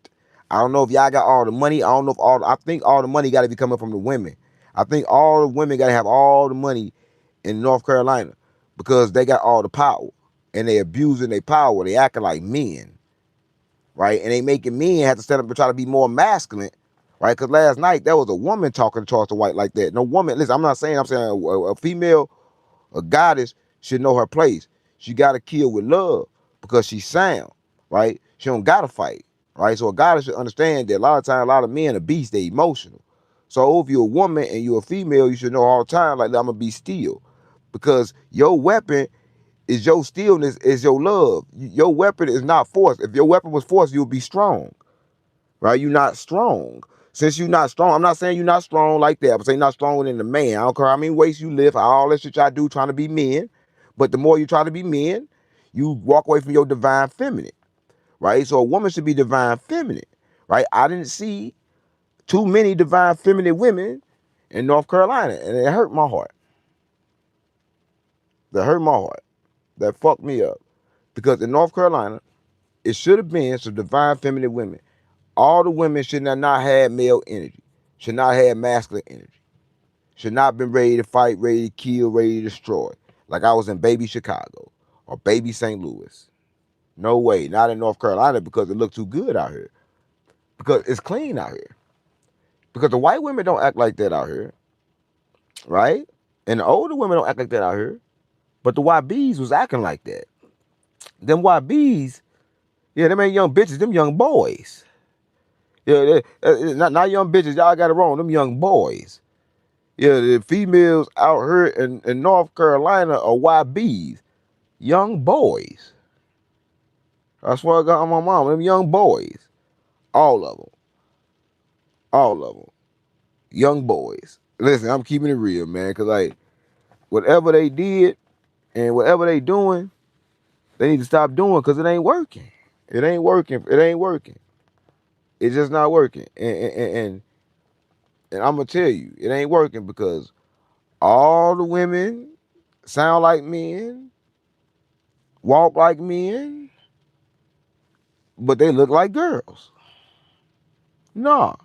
A: I don't know if y'all got all the money. I don't know if all. I think all the money got to be coming from the women. I think all the women got to have all the money in North Carolina because they got all the power and they abusing their power. They acting like men, right? And they making men have to stand up and try to be more masculine, right? Because last night there was a woman talking to Charleston White like that. No woman. Listen, I'm not saying. I'm saying a female, a goddess should know her place. She got to kill with love because she's sound, right? She don't gotta fight, right? So a goddess should understand that a lot of times, a lot of men are beasts. They emotional. So if you're a woman and you're a female, you should know all the time, like I'm gonna be still, because your weapon is your stillness, is your love. Your weapon is not force. If your weapon was force, you'll be strong, right? You're not strong. Since you're not strong, I'm not saying you're not strong like that. I'm saying you're not stronger than the man. I don't care how many weights you lift, all that shit y'all do trying to be men. But the more you try to be men, you walk away from your divine feminine, right? So a woman should be divine feminine, right? I didn't see too many divine feminine women in North Carolina, and it hurt my heart. That hurt my heart. That fucked me up. Because in North Carolina, it should have been some divine feminine women. All the women should not have male energy, should not have masculine energy, should not been ready to fight, ready to kill, ready to destroy. Like I was in baby Chicago or baby St. Louis. No way, not in North Carolina because it looked too good out here. Because it's clean out here. Because the white women don't act like that out here, right? And the older women don't act like that out here. But the YBs was acting like that. Them YBs, yeah, them ain't young bitches, them young boys. Yeah, not young bitches, y'all got it wrong, them young boys. Yeah, the females out here in North Carolina are YBs, young boys. That's why I got on my mom, them young boys. All of them. All of them. Young boys. Listen, I'm keeping it real, man, because like, whatever they did and whatever they doing, they need to stop doing because it ain't working. It ain't working. It ain't working. It's just not working. And I'm going to tell you, it ain't working because all the women sound like men, walk like men, but they look like girls. No,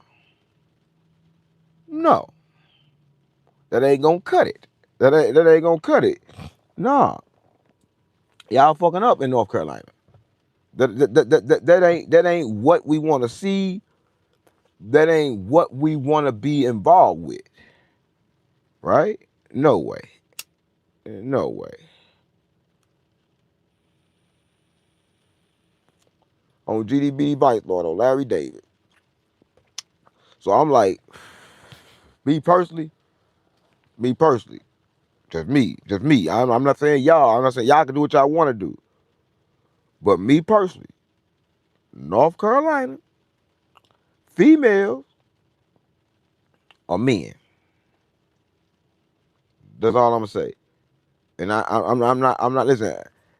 A: no, that ain't gonna cut it. That ain't gonna cut it. No, y'all fucking up in North Carolina. That ain't what we want to see. That ain't what we want to be involved with, right? No way, no way. On GDB Vice Lord, on Larry David. So I'm like, me personally, me personally. Just me. Just me. I'm not saying y'all. I'm not saying y'all can do what y'all want to do. But me personally, North Carolina, females are men. That's all I'm gonna say. And I'm not listening.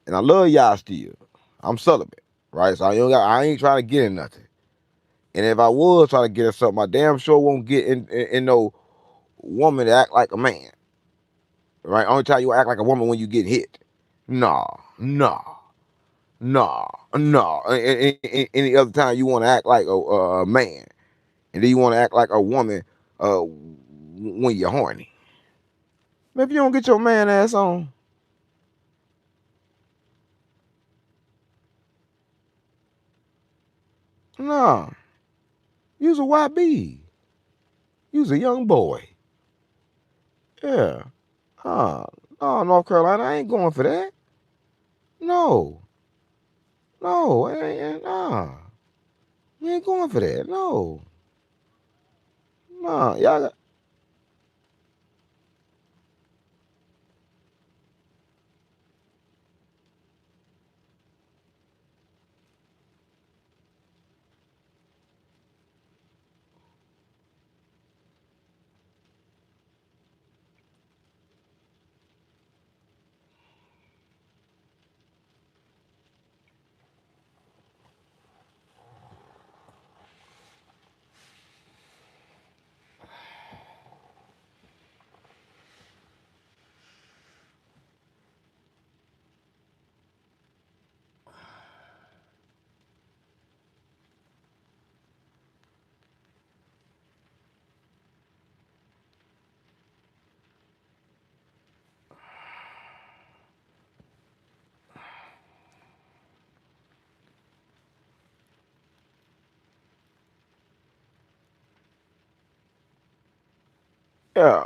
A: And I love y'all still. I'm celibate, right? So I ain't trying to get in nothing. And if I was trying to get in something, I damn sure won't get in no woman that act like a man, right? Only time you act like a woman when you get hit. Nah, nah, nah, nah. Any other time you want to act like a man, and then you want to act like a woman when you're horny. Maybe you don't get your man ass on. Nah, you's a YB. You's a young boy. Yeah. No, North Carolina, I ain't going for that. No. No, nah. We ain't going for that. No. Nah. Y'all got, yeah.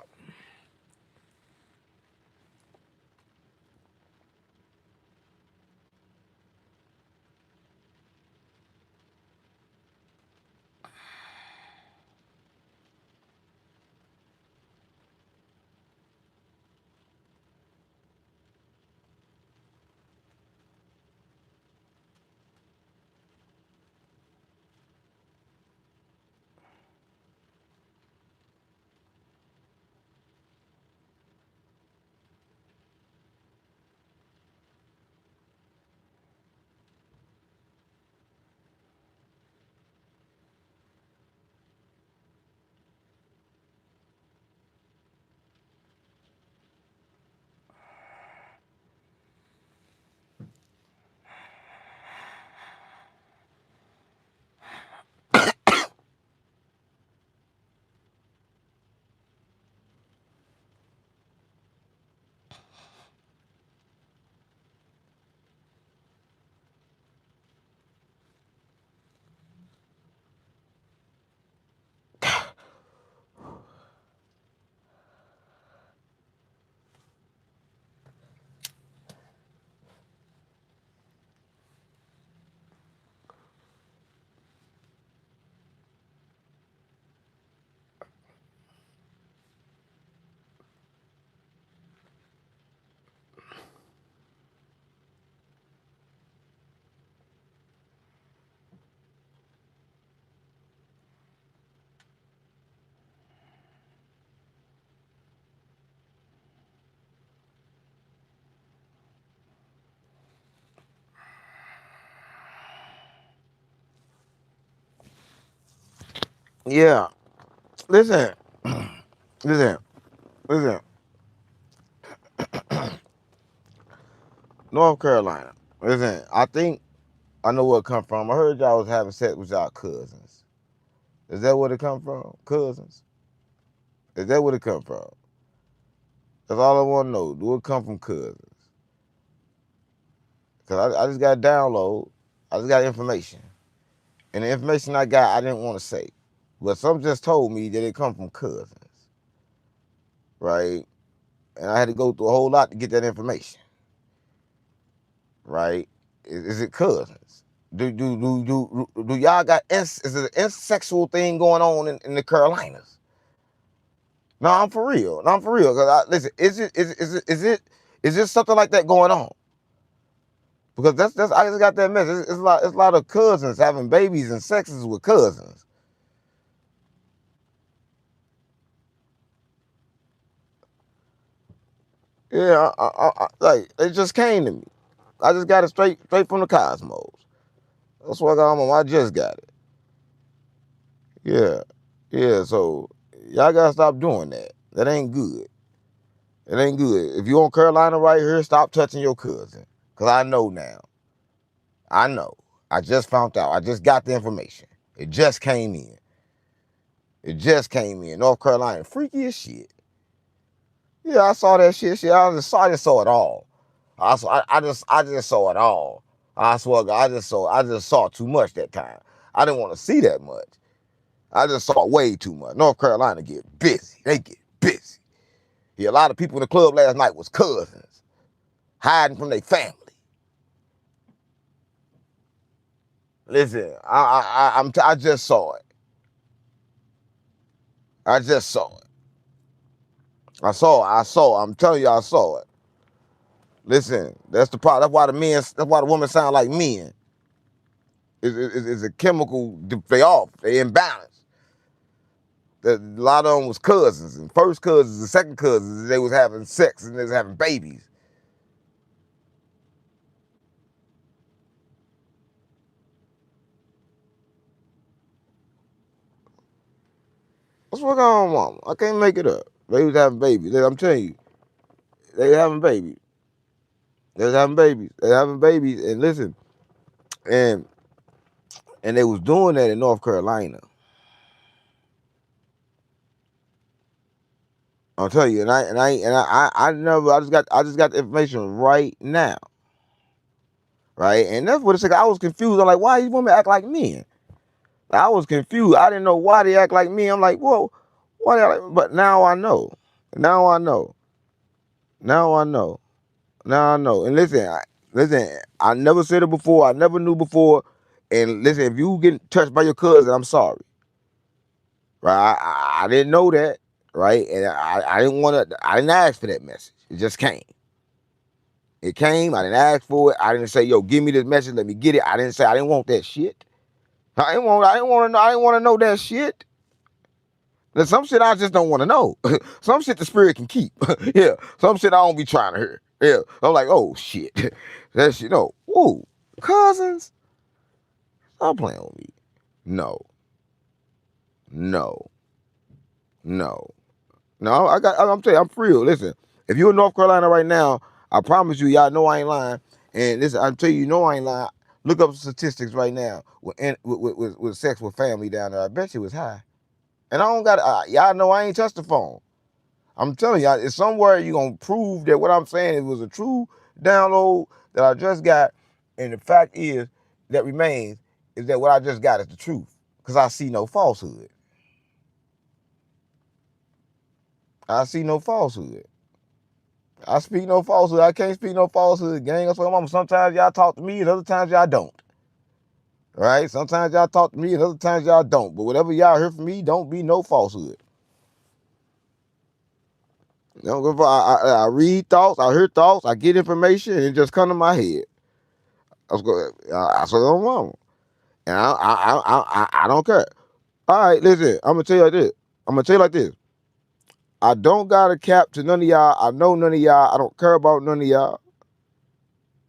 A: Yeah. Listen. Listen. Listen. North Carolina. Listen, I think I know where it come from. I heard y'all was having sex with y'all cousins. Is that where it come from? Cousins? Is that where it come from? That's all I want to know. Do it come from cousins? Because I just got a download. I just got information. And the information I got, I didn't want to say. But some just told me that it come from cousins. Right? And I had to go through a whole lot to get that information. Right? Is it cousins? Do y'all got is it an insexual thing going on in the Carolinas? No, I'm for real. No, I'm for real. Cause listen, is it something like that going on? Because that's I just got that message. It's a lot of cousins having babies and sexes with cousins. Yeah, like it just came to me. I just got it straight from the cosmos. That's what I just got it. Yeah, yeah. So y'all gotta stop doing that. That ain't good. It ain't good. If you on Carolina right here, stop touching your cousin. Cause I know now. I know. I just found out. I just got the information. It just came in. It just came in. North Carolina, freaky as shit. Yeah, I saw that shit. I just saw it all. I just saw it all. I swear, God, I just saw too much that time. I didn't want to see that much. I just saw way too much. North Carolina get busy. They get busy. Yeah, a lot of people in the club last night was cousins, hiding from their family. Listen, I just saw it. I just saw it. I saw it. I'm telling you, I saw it. Listen, that's the problem. That's why the women sound like men. It's a chemical, they off, they imbalance. A lot of them was cousins, and first cousins and second cousins, they was having sex and they was having babies. What's going on, mama? I can't make it up. They was having babies. I'm telling you, they having babies. They was having babies. They having babies, and listen, and they was doing that in North Carolina. I'll tell you, I never. I just got the information right now, right? And that's what it's like. I was confused. I'm like, why these women act like men? I was confused. I didn't know why they act like me. I'm like, whoa, why they act like? But now I know. Now I know. Now I know. Now I know. And listen. I never said it before. I never knew before. And listen, if you get touched by your cousin, I'm sorry. Right? I didn't know that. Right? And I didn't want to. I didn't ask for that message. It just came. It came. I didn't ask for it. I didn't say, yo, give me this message. Let me get it. I didn't say I didn't want that shit. I didn't want. I didn't want to know. I didn't want to know that shit. There's some shit I just don't want to know. Some shit the spirit can keep. Yeah. Some shit I don't be trying to hear. Yeah. I'm like, oh shit. That shit. No. Ooh. Cousins. Stop playing with me. No. No. No. No. I'm telling you, I'm for real. Listen. If you're in North Carolina right now, I promise you, y'all know I ain't lying. And listen, I'm telling you, I ain't lying. Look up statistics right now with sex with family down there. I bet you it's high. And I don't got y'all know I ain't touched the phone. I'm telling y'all, it's somewhere you're going to prove that what I'm saying it was a true download that I just got. And the fact is, that remains, is that what I just got is the truth. Because I see no falsehood. I see no falsehood. I speak no falsehood. I can't speak no falsehood, gang. That's what I'm. Sometimes y'all talk to me and other times y'all don't. Right? Sometimes y'all talk to me and other times y'all don't. But whatever y'all hear from me, don't be no falsehood. You know, I read thoughts, I hear thoughts, I get information, and it just come to my head. That's what I'm wrong. And I don't care. All right, listen, I'm gonna tell you like this. I don't got a cap to none of y'all. I know none of y'all. I don't care about none of y'all.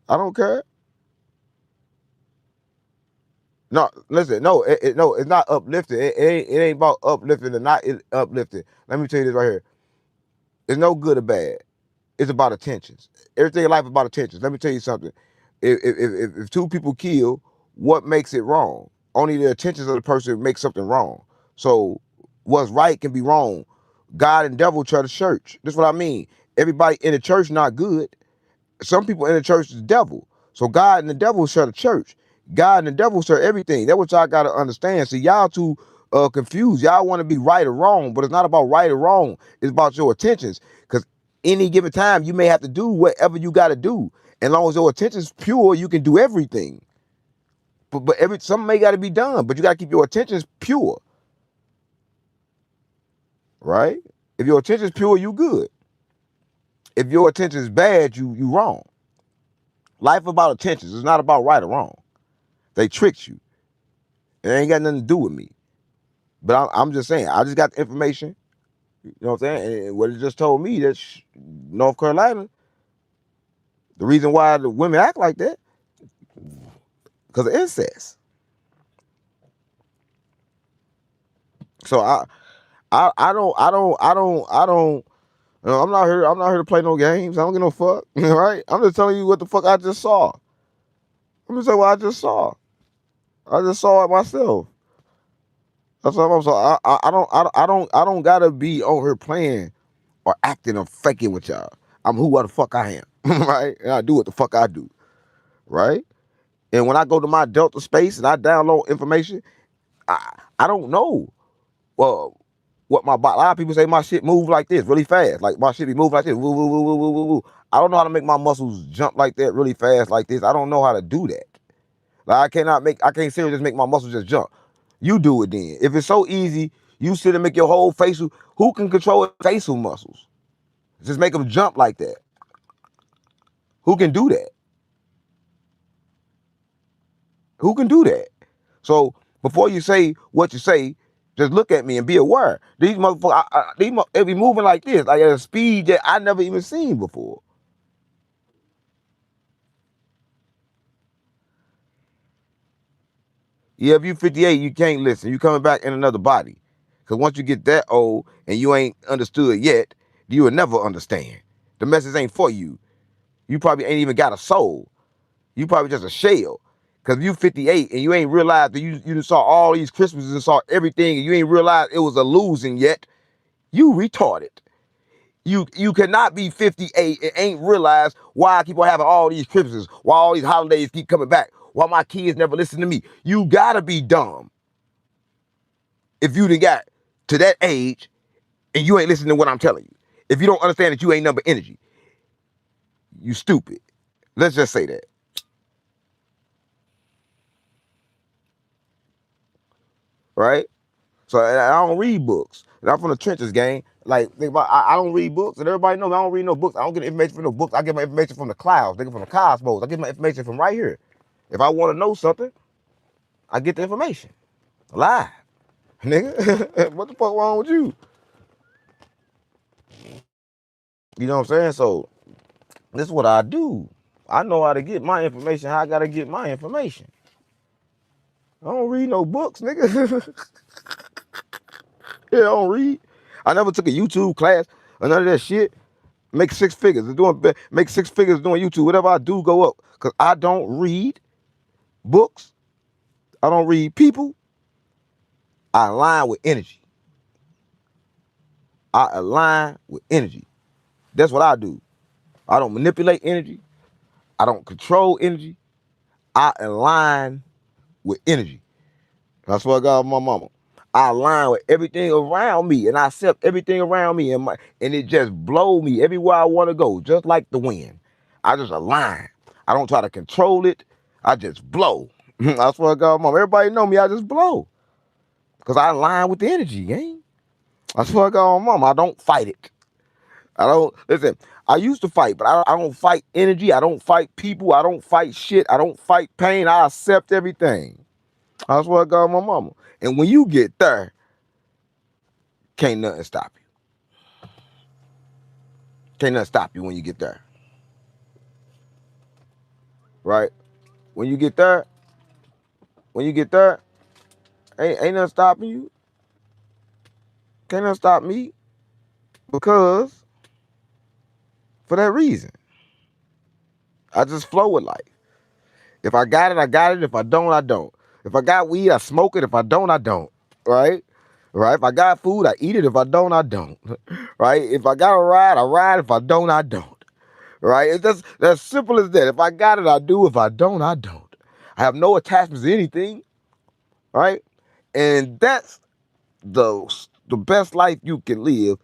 A: I don't care. No, listen, no, it's not uplifting. It ain't about uplifting or not uplifting. Let me tell you this right here. It's no good or bad. It's about attentions. Everything in life is about attentions. Let me tell you something. If two people kill, what makes it wrong? Only the attentions of the person makes something wrong. So what's right can be wrong. God and devil try to church. That's what I mean. Everybody in the church not good. Some people in the church is devil. So God and the devil share the church. God and the devil share everything. That's what y'all got to understand. See, y'all too confused. Y'all want to be right or wrong, but it's not about right or wrong. It's about your intentions. Because any given time, you may have to do whatever you got to do. As long as your intention's pure, you can do everything. But something may got to be done. But you got to keep your intentions pure, right? If your intention's pure, you good. If your intention is bad, you wrong. Life about intentions. It's not about right or wrong. They tricked you. It ain't got nothing to do with me. But I'm just saying, I just got the information. You know what I'm saying? And what it just told me that North Carolina, the reason why the women act like that, because of incest. So I don't. I'm not here to play no games. I don't give no fuck. Right? I'm just telling you what the fuck I just saw. I'm just telling you what I just saw. I just saw it myself. That's what I'm saying. I don't gotta be on here playing or acting or faking with y'all. I'm who the fuck I am, right? And I do what the fuck I do, right? And when I go to my Delta space and I download information, I don't know. Well, what my body. A lot of people say my shit move like this really fast. Like my shit be moving like this. Woo, woo, woo, woo, woo, woo, woo. I don't know how to make my muscles jump like that really fast like this. I don't know how to do that. Like I can't seriously just make my muscles just jump. You do it then. If it's so easy, you sit and make your whole facial. Who can control facial muscles? Just make them jump like that. Who can do that? Who can do that? So before you say what you say, just look at me and be aware. These motherfuckers, they be moving like this, like at a speed that I never even seen before. Yeah, if you 58, you can't listen. You coming back in another body. Because once you get that old and you ain't understood yet, you will never understand. The message ain't for you. You probably ain't even got a soul. You probably just a shell. Because if you 58 and you ain't realized that you saw all these Christmases and saw everything and you ain't realized it was a losing yet, you retarded. You cannot be 58 and ain't realize why I keep on having all these Christmases, why all these holidays keep coming back, why my kids never listen to me. You gotta be dumb if you done got to that age and you ain't listening to what I'm telling you. If you don't understand that you ain't number energy, you stupid. Let's just say that. Right? So I don't read books. And I'm from the trenches, gang. Like, think about, I don't read books, and everybody knows I don't read no books. I don't get information from no books. I get my information from the clouds, nigga, from the cosmos. I get my information from right here. If I want to know something, I get the information. Live. Nigga, what the fuck wrong with you? You know what I'm saying? So, this is what I do. I know how to get my information, how I gotta get my information. I don't read no books, nigga. Yeah, I don't read. I never took a YouTube class or none of that shit. Make six figures. Make 6 figures doing YouTube. Whatever I do, go up. Because I don't read books. I don't read people. I align with energy. I align with energy. That's what I do. I don't manipulate energy. I don't control energy. I align with energy. That's what I got with my mama. I align with everything around me and I accept everything around me and it just blow me everywhere I want to go, just like the wind. I just align. I don't try to control it. I just blow. That's what I got with mama. Everybody know me, I just blow. Because I align with the energy, gang. That's what I got with mama. I don't fight it. I don't, listen, I used to fight, but I don't fight energy. I don't fight people. I don't fight shit. I don't fight pain. I accept everything. That's what I got with my mama. And when you get there, can't nothing stop you. Can't nothing stop you when you get there. Right? When you get there, ain't nothing stopping you. Can't nothing stop me. Because for that reason. I just flow with life. If I got it, I got it. If I don't, I don't. If I got weed, I smoke it. If I don't, I don't. Right? Right? If I got food, I eat it. If I don't, I don't. Right? If I got a ride, I ride. If I don't, I don't. Right? It's just as simple as that. If I got it, I do. If I don't, I don't. I have no attachments to anything. Right? And that's the best life you can live.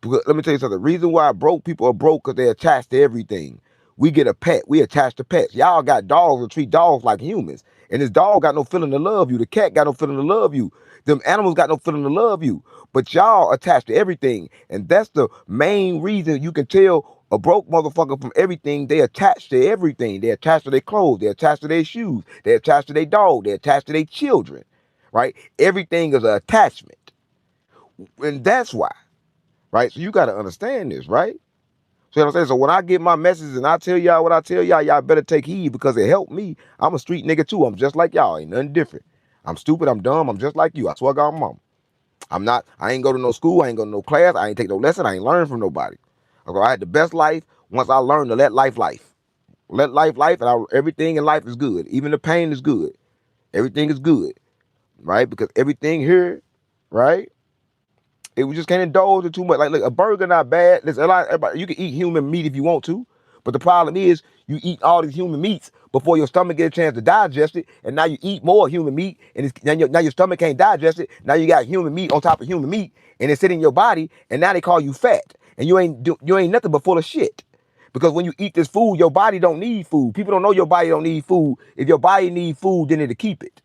A: Because let me tell you something. The reason why broke people are broke because they're attached to everything. We get a pet. We attach to pets. Y'all got dogs and treat dogs like humans. And this dog got no feeling to love you. The cat got no feeling to love you. Them animals got no feeling to love you. But y'all attached to everything. And that's the main reason you can tell a broke motherfucker from everything. They attached to everything. They attached to their clothes. They attached to their shoes. They attached to their dog. They attached to their children. Right? Everything is an attachment. And that's why. Right? So you got to understand this, right? So you know what I'm saying? So when I get my message and I tell y'all what I tell y'all, y'all better take heed because it helped me. I'm a street nigga too. I'm just like y'all. Ain't nothing different. I'm stupid. I'm dumb. I'm just like you. I swear to God, mom. I'm not. I ain't go to no school. I ain't go to no class. I ain't take no lesson. I ain't learn from nobody. Okay, I had the best life once I learned to let life life. Let life life, and everything in life is good. Even the pain is good. Everything is good, right? Because everything here, right? We just can't indulge in too much. Like, look, a burger not bad. There's a lot. You can eat human meat if you want to, but the problem is you eat all these human meats before your stomach get a chance to digest it, and now you eat more human meat, and now your stomach can't digest it. Now you got human meat on top of human meat, and it's sitting in your body, and now they call you fat, and you ain't nothing but full of shit. Because when you eat this food, your body don't need food. People don't know your body don't need food. If your body need food, then it'll keep it.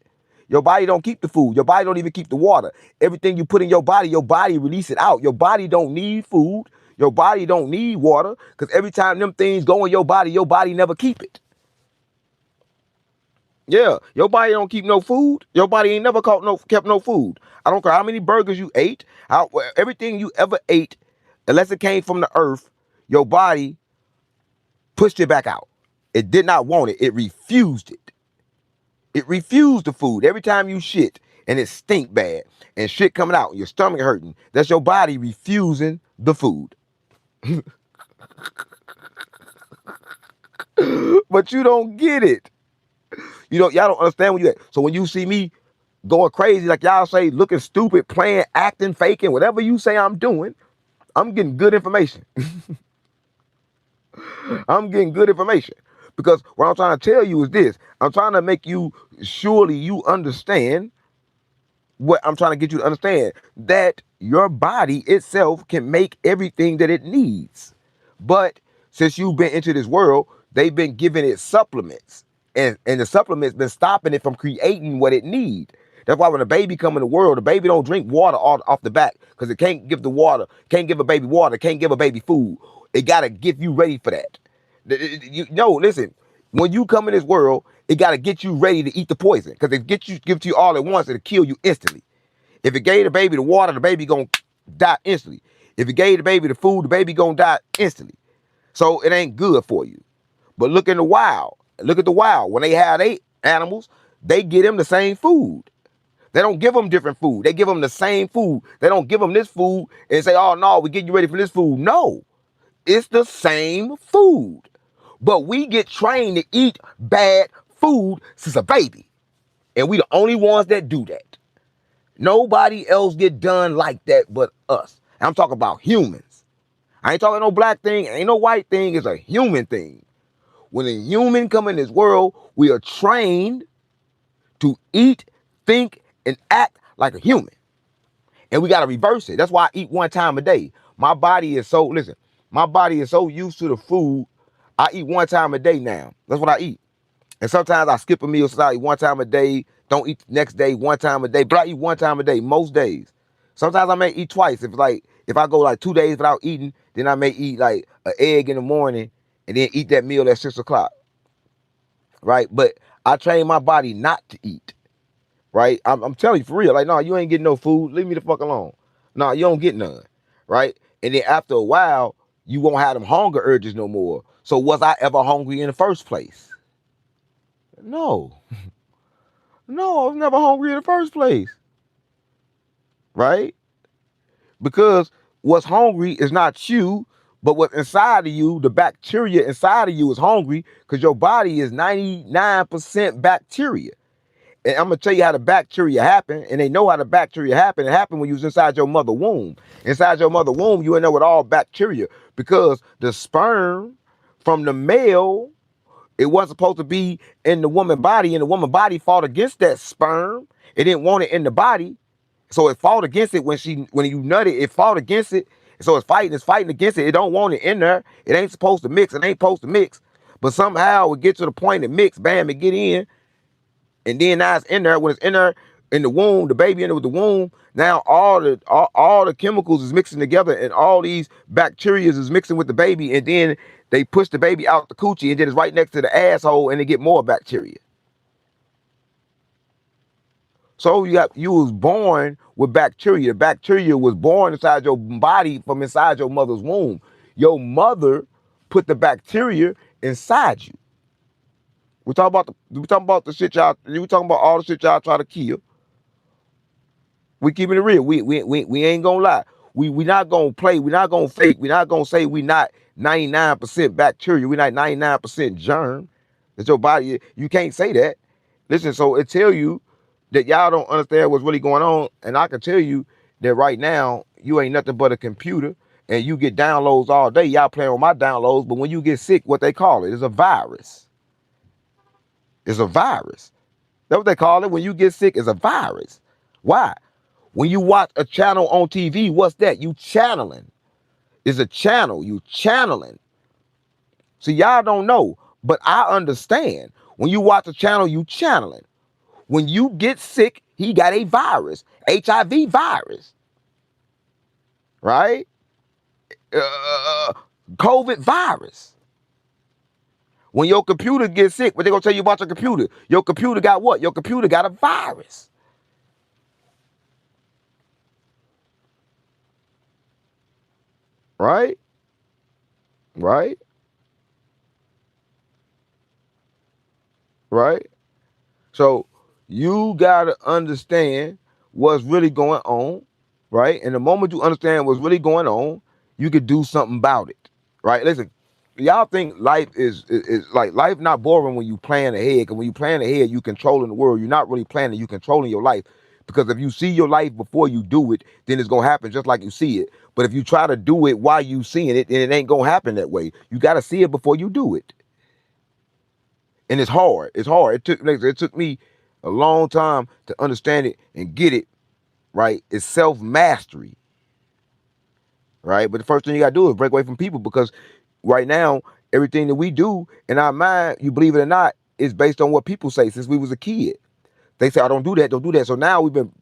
A: Your body don't keep the food. Your body don't even keep the water. Everything you put in your body release it out. Your body don't need food. Your body don't need water. Because every time them things go in your body never keep it. Yeah, your body don't keep no food. Your body ain't never kept no food. I don't care how many burgers you ate, everything you ever ate, unless it came from the earth, your body pushed it back out. It did not want it. It refused it. It refused the food. Every time you shit and it stink bad and shit coming out, your stomach hurting, that's your body refusing the food. But you don't get it. Y'all don't understand when you at. So when you see me going crazy, like y'all say, looking stupid, playing, acting, faking, whatever you say I'm doing, I'm getting good information. I'm getting good information. Because what I'm trying to tell you is this. I'm trying to make you, surely you understand what I'm trying to get you to understand, that your body itself can make everything that it needs. But since you've been into this world, they've been giving it supplements. And the supplements been stopping it from creating what it needs. That's why when a baby come in the world, the baby don't drink water off the back because it can't give the water, can't give a baby water, can't give a baby food. It got to get you ready for that. Listen, when you come in this world, it got to get you ready to eat the poison because if give it to you all at once, it'll kill you instantly. If it gave the baby the water, the baby gonna die instantly. If it gave the baby the food, the baby gonna die instantly. So it ain't good for you. But look in the wild. Look at the wild. When they have their animals, they give them the same food. They don't give them different food. They give them the same food. They don't give them this food and say, oh, no, we get you ready for this food. No, it's the same food. But we get trained to eat bad food since a baby. And we the only ones that do that. Nobody else get done like that but us. I'm talking about humans. I ain't talking no black thing. Ain't no white thing. It's a human thing. When a human come in this world, we are trained to eat, think, and act like a human. And we got to reverse it. That's why I eat one time a day. My body is so used to the food. I eat one time a day now. That's what I eat. And sometimes I skip a meal, so I eat one time a day, don't eat the next day, one time a day, but I eat one time a day most days. Sometimes I may eat twice. If I go like 2 days without eating, then I may eat like an egg in the morning and then eat that meal at 6 o'clock. Right? But I train my body not to eat. Right? I'm telling you for real. Like, no, you ain't getting no food. Leave me the fuck alone. No, you don't get none. Right? And then after a while, you won't have them hunger urges no more. So was I ever hungry in the first place? No. No, I was never hungry in the first place. Right? Because what's hungry is not you, but what's inside of you, the bacteria inside of you is hungry because your body is 99% bacteria. And I'm going to tell you how the bacteria happen, and they know how the bacteria happen. It happened when you was inside your mother womb. Inside your mother womb, you end up with all bacteria because the sperm from the male, it wasn't supposed to be in the woman's body, and the woman's body fought against that sperm. It didn't want it in the body. So it fought against it when you nutted, it fought against it. So it's fighting against it. It don't want it in there. It ain't supposed to mix. It ain't supposed to mix. But somehow it get to the point it mix, bam, it get in. And then now it's in there. When it's in there, in the womb, the baby in it with the womb. Now all the chemicals is mixing together, and all these bacteria is mixing with the baby, and then they push the baby out the coochie, and then it's right next to the asshole, and they get more bacteria. So you was born with bacteria. The bacteria was born inside your body from inside your mother's womb. Your mother put the bacteria inside you. We talking about the shit y'all. We talking about all the shit y'all try to kill. We keeping it real. We ain't gonna lie. We not gonna play. We not gonna fake. We not gonna say we not 99% bacteria. We not 99% germ. It's your body. You can't say that. Listen. So it tell you that y'all don't understand what's really going on, and I can tell you that right now you ain't nothing but a computer, and you get downloads all day. Y'all playing with my downloads, but when you get sick, what they call it is a virus. It's a virus. That's what they call it. When you get sick, it's a virus. Why? When you watch a channel on TV, what's that? You channeling. It's a channel. You channeling. See, y'all don't know, but I understand. When you watch a channel, you channeling. When you get sick, he got a virus, HIV virus, right? COVID virus. When your computer gets sick, what they gonna tell you about your computer? Your computer got what? Your computer got a virus. Right? Right? Right? So you gotta understand what's really going on, right? And the moment you understand what's really going on, you could do something about it, right? Listen, y'all think life is like life not boring when you plan ahead. Because when you plan ahead, you controlling the world. You're not really planning. You controlling your life. Because if you see your life before you do it, then it's gonna happen just like you see it. But if you try to do it while you seeing it, then it ain't gonna happen that way. You gotta see it before you do it. And it's hard. It's hard. It took me a long time to understand it and get it right. It's self mastery, right? But the first thing you gotta do is break away from people, because right now everything that we do in our mind, you believe it or not, is based on what people say. Since we was a kid, they say, "I don't do that, don't do that." So now we've been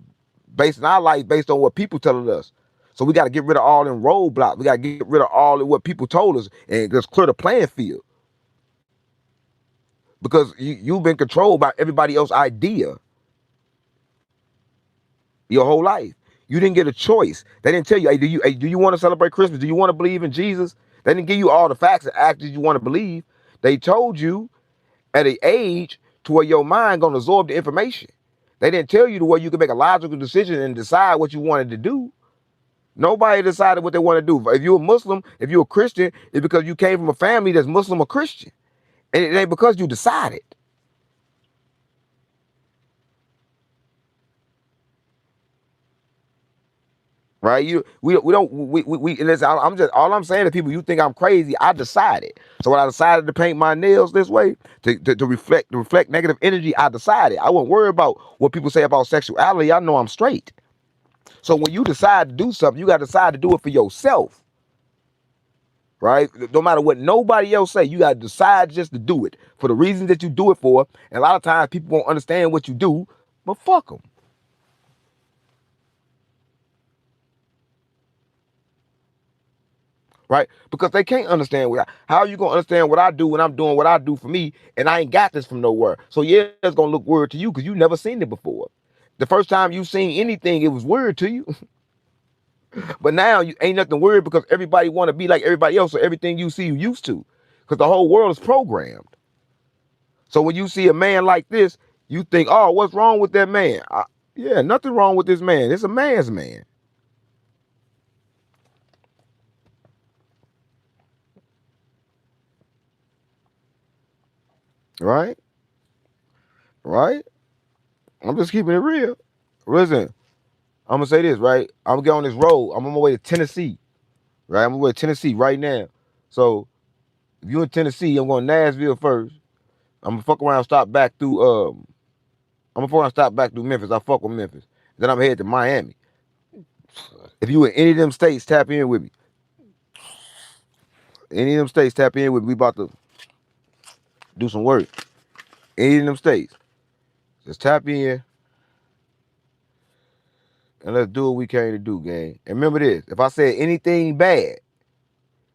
A: basing our life based on what people telling us. So we got to get rid of all them roadblocks. We got to get rid of all of what people told us and just clear the playing field. Because you've been controlled by everybody else's idea your whole life. You didn't get a choice. They didn't tell you, hey, do you want to celebrate Christmas? Do you want to believe in Jesus? They didn't give you all the facts and actions you want to believe. They told you at an age to where your mind gonna absorb the information. They didn't tell you to where you could make a logical decision and decide what you wanted to do. Nobody decided what they want to do. If you're a Muslim, if you're a Christian, it's because you came from a family that's Muslim or Christian. And it ain't because you decided. Right? We don't and listen, I'm just all I'm saying to people, you think I'm crazy. I decided. So when I decided to paint my nails this way to reflect negative energy, I decided. I wasn't worried about what people say about sexuality. I know I'm straight. So when you decide to do something, you gotta decide to do it for yourself. Right? No matter what nobody else say, you gotta decide just to do it for the reasons that you do it for. And a lot of times people won't understand what you do, but fuck them. Right? Because they can't understand how are you gonna understand what I do when I'm doing what I do for me, and I ain't got this from nowhere. So yeah, it's gonna look weird to you because you never seen it before. The first time you seen anything, it was weird to you. But now you ain't nothing weird because everybody want to be like everybody else, so everything you see you used to. Because the whole world is programmed. So when you see a man like this, you think, oh, what's wrong with that man? Yeah, nothing wrong with this man. It's a man's man. Right? Right? I'm just keeping it real. Listen, I'm gonna say this, right? I'm gonna get on this road. I'm on my way to Tennessee, right? I'm on my way to Tennessee right now. So if you're in Tennessee, I'm going to Nashville first. I'm gonna fuck around, stop back through. I'm gonna fuck around, stop back through Memphis. I fuck with Memphis. Then I'm headed to Miami. If you in any of them states, tap in with me. Any of them states, tap in with me. We about to do some work. Any of them states, just tap in. And let's do what we came to do, gang. And remember this: if I said anything bad,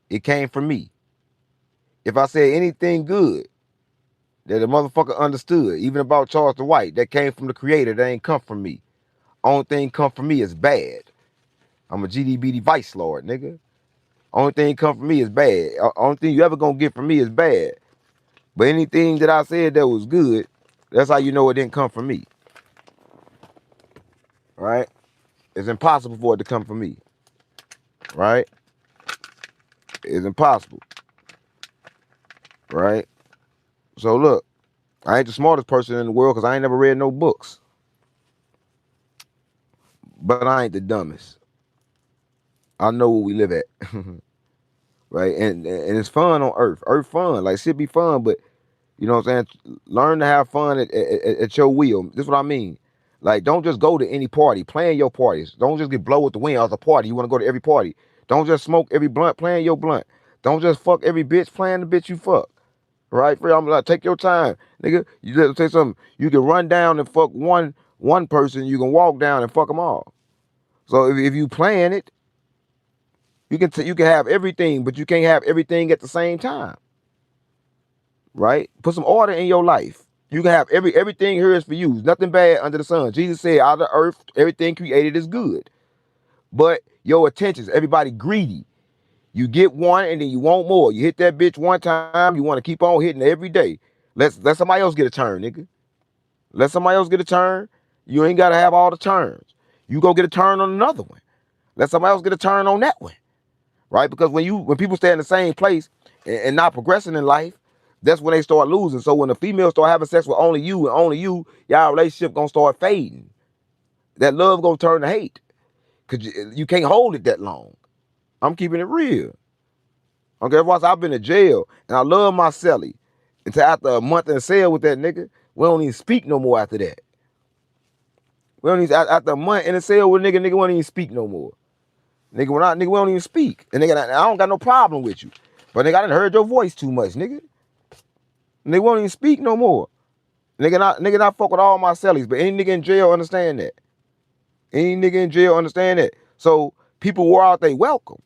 A: it came from me. If I said anything good that the motherfucker understood, even about Charleston White, that came from the creator, that ain't come from me. Only thing come from me is bad. I'm a GDB vice lord, nigga. Only thing come from me is bad. Only thing you ever gonna get from me is bad. But anything that I said that was good, that's how you know it didn't come from me. Right? It's impossible for it to come from me. Right? It's impossible. Right? So look, I ain't the smartest person in the world because I ain't never read no books. But I ain't the dumbest. I know where we live at. Right? And it's fun on Earth. Earth fun. Like shit be fun, but you know what I'm saying? Learn to have fun at your will. This is what I mean. Like, don't just go to any party. Plan your parties. Don't just get blow with the wind out the party. You want to go to every party. Don't just smoke every blunt. Plan your blunt. Don't just fuck every bitch. Plan the bitch you fuck. Right? I'm like, take your time, nigga. You let say something. You can run down and fuck one person. You can walk down and fuck them all. So if you plan it, you can have everything, but you can't have everything at the same time. Right? Put some order in your life. You can have everything here is for you. Nothing bad under the sun. Jesus said, out of the earth, everything created is good. But your attentions, everybody greedy. You get one and then you want more. You hit that bitch one time, you want to keep on hitting it every day. Let somebody else get a turn, nigga. Let somebody else get a turn. You ain't gotta have all the turns. You go get a turn on another one. Let somebody else get a turn on that one. Right? Because when people stay in the same place and not progressing in life, that's when they start losing. So when the female start having sex with only you and only you, y'all relationship gonna start fading. That love gonna turn to hate. Cause you can't hold it that long. I'm keeping it real. Okay, once I've been to jail and I love my cellie. Until after a month in cell with that nigga, we don't even speak no more after that. We don't even after a month in the cell with nigga won't even speak no more. Nigga, we don't even speak. And nigga, I don't got no problem with you. But nigga, I done heard your voice too much, nigga. Nigga won't even speak no more. Nigga not fuck with all my cellies, but any nigga in jail understand that. Any nigga in jail understand that. So people wore out their welcome.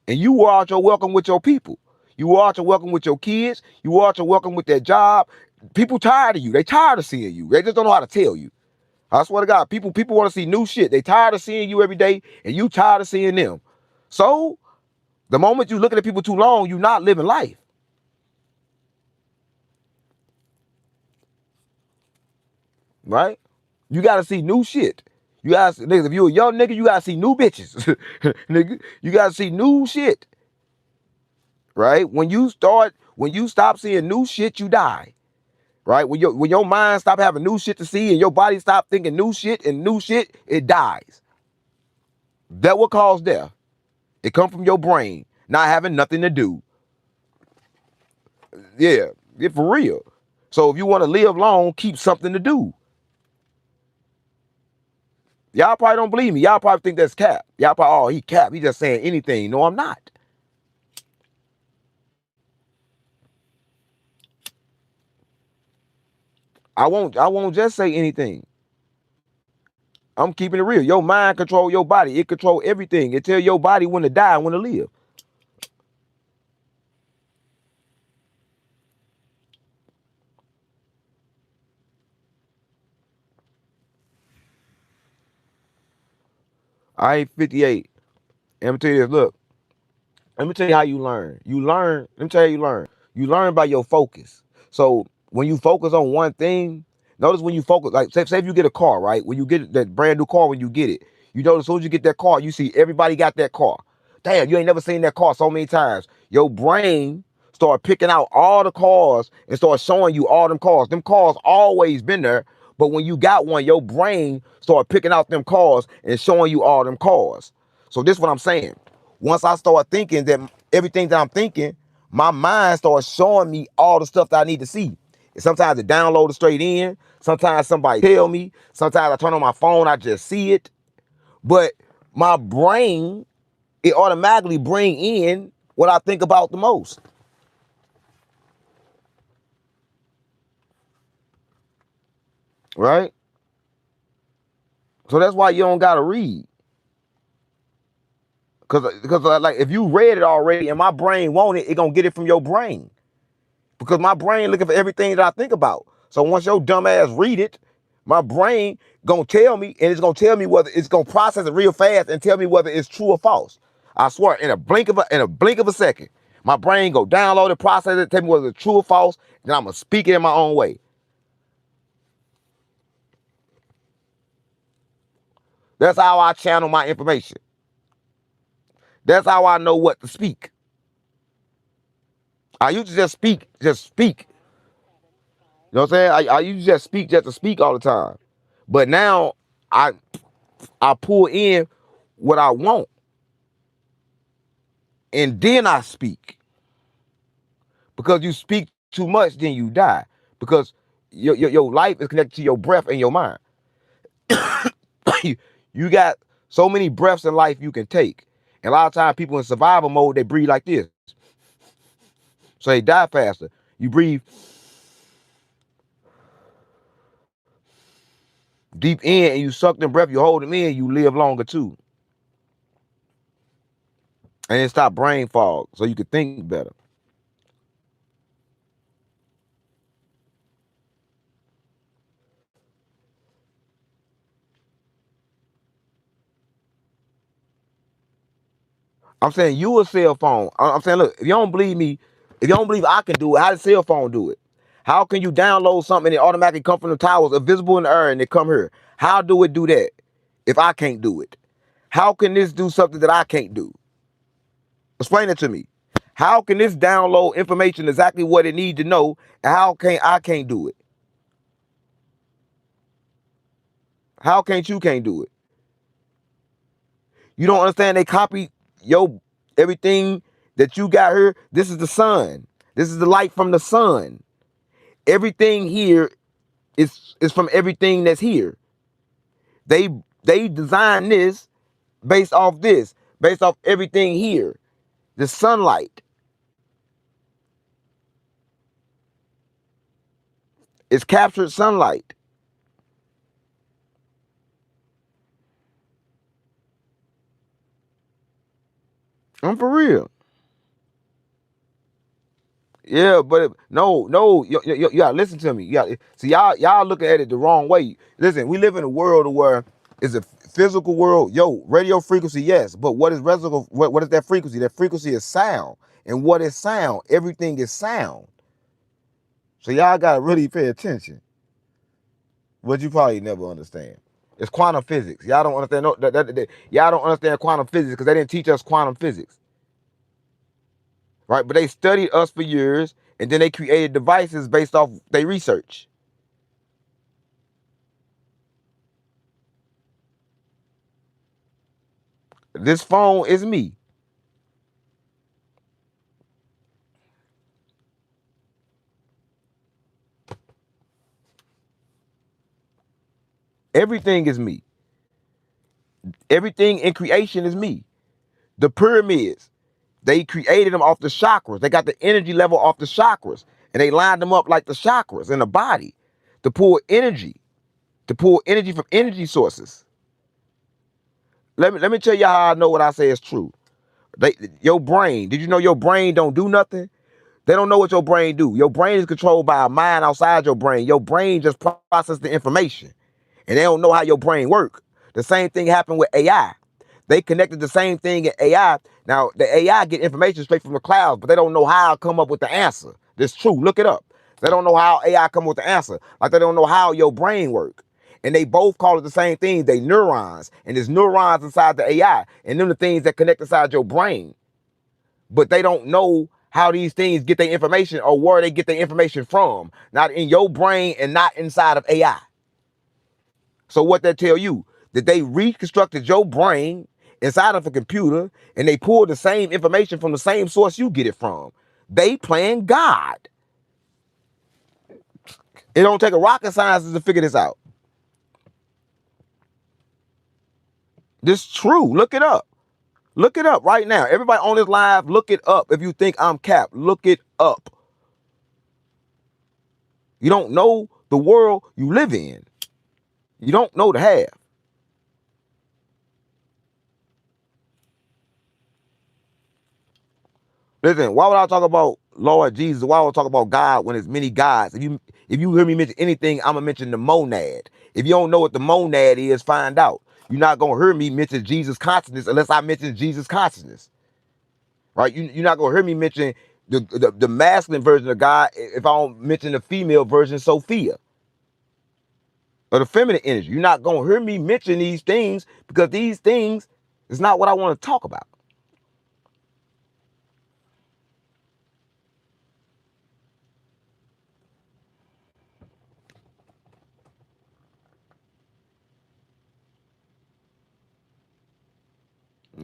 A: And you wore out your welcome with your people. You wore out your welcome with your kids. You wore out your welcome with that job. People tired of you. They tired of seeing you. They just don't know how to tell you. I swear to God, people want to see new shit. They tired of seeing you every day, and you tired of seeing them. So the moment you looking at people too long, you not living life. Right? You gotta see new shit. You guys, niggas, if you a young nigga, you gotta see new bitches. Nigga, you gotta see new shit. Right? When you stop seeing new shit, you die. Right? When your mind stop having new shit to see and your body stop thinking new shit, it dies. That will cause death. It come from your brain not having nothing to do. Yeah, for real. So if you want to live long, keep something to do. Y'all probably don't believe me. Y'all probably think that's cap. Y'all probably, oh, he cap. He just saying anything. No, I'm not. I won't just say anything. I'm keeping it real. Your mind control your body. It control everything. It tell your body when to die and when to live. I ain't 58. And I'm tell you this, look. Let me tell you how you learn. Let me tell you how you learn. You learn by your focus. So when you focus on one thing, notice when you focus, like say if you get a car, right? When you get that brand new car, when you get it, you know, as soon as you get that car, you see everybody got that car. Damn, you ain't never seen that car so many times. Your brain start picking out all the cars and start showing you all them cars. Them cars always been there, but when you got one, your brain start picking out them cars and showing you all them cars. So this is what I'm saying. Once I start thinking that everything that I'm thinking, my mind starts showing me all the stuff that I need to see. And sometimes it downloads straight in. Sometimes somebody tell me. Sometimes I turn on my phone, I just see it. But my brain, it automatically bring in what I think about the most. Right? So that's why you don't gotta read. Because like if you read it already and my brain want it, it gonna get it from your brain. Because my brain looking for everything that I think about. So once your dumb ass read it, my brain gonna tell me, and it's gonna tell me whether it's gonna process it real fast and tell me whether it's true or false. I swear, in a blink of a second, my brain go download it, process it, tell me whether it's true or false, then I'm gonna speak it in my own way. That's how I channel my information. That's how I know what to speak. I used to just speak. You know what I'm saying? I used to just to speak all the time. But now I I pull in what I want, and then I speak. Because you speak too much, then you die. Because your life is connected to your breath and your mind. You got so many breaths in life you can take. And a lot of times people in survival mode, they breathe like this. So they die faster. You breathe deep in and you suck them breath, you hold them in, you live longer too. And then stop brain fog so you can think better. I'm saying you a cell phone. I'm saying, look, if you don't believe me, if you don't believe I can do it, how does cell phone do it? How can you download something and it automatically come from the towers, invisible in the air, and they come here? How do it do that if I can't do it? How can this do something that I can't do? Explain it to me. How can this download information exactly what it needs to know, and how can I can't do it? How can't do it? You don't understand they copy your everything that you got here. This is the sun. This is the light from the sun. Everything here is from everything that's here. They designed this based off everything here. The sunlight is captured sunlight. I'm for real. Yeah, but no, you gotta listen to me. You got see y'all looking at it the wrong way. Listen, we live in a world where it's a physical world. Yo, radio frequency, yes, but what is resonant? What is that frequency? That frequency is sound, and what is sound? Everything is sound. So y'all gotta really pay attention. What you probably never understand. It's quantum physics. Y'all don't understand. No, y'all don't understand quantum physics because they didn't teach us quantum physics, right? But they studied us for years, and then they created devices based off their research. This phone is me. Everything is me. Everything in creation is me. The pyramids, they created them off the chakras. They got the energy level off the chakras, and they lined them up like the chakras in the body to pull energy from energy sources. Let me tell you how I know what I say is true. Your brain. Did you know your brain don't do nothing? They don't know what your brain do. Your brain is controlled by a mind outside your brain. Your brain just processes the information, and they don't know how your brain work. The same thing happened with AI. They connected the same thing in AI. Now, the AI get information straight from the clouds, but they don't know how to come up with the answer. That's true. Look it up. They don't know how AI come up with the answer. Like they don't know how your brain work. And they both call it the same thing. They neurons. And there's neurons inside the AI. And them the things that connect inside your brain. But they don't know how these things get their information or where they get their information from. Not in your brain and not inside of AI. So what that tell you? That they reconstructed your brain inside of a computer and they pulled the same information from the same source you get it from. They playing God. It don't take a rocket scientist to figure this out. This is true. Look it up. Look it up right now. Everybody on this live, look it up. If you think I'm capped, look it up. You don't know the world you live in. You don't know the half. Listen, why would I talk about Lord Jesus? Why would I talk about God when there's many gods? If you hear me mention anything, I'm gonna mention the monad. If you don't know what the monad is, find out. You're not gonna hear me mention Jesus consciousness unless I mention Jesus consciousness, right? You're not gonna hear me mention the masculine version of God if I don't mention the female version, Sophia, or the feminine energy. You're not gonna hear me mention these things because these things is not what I want to talk about.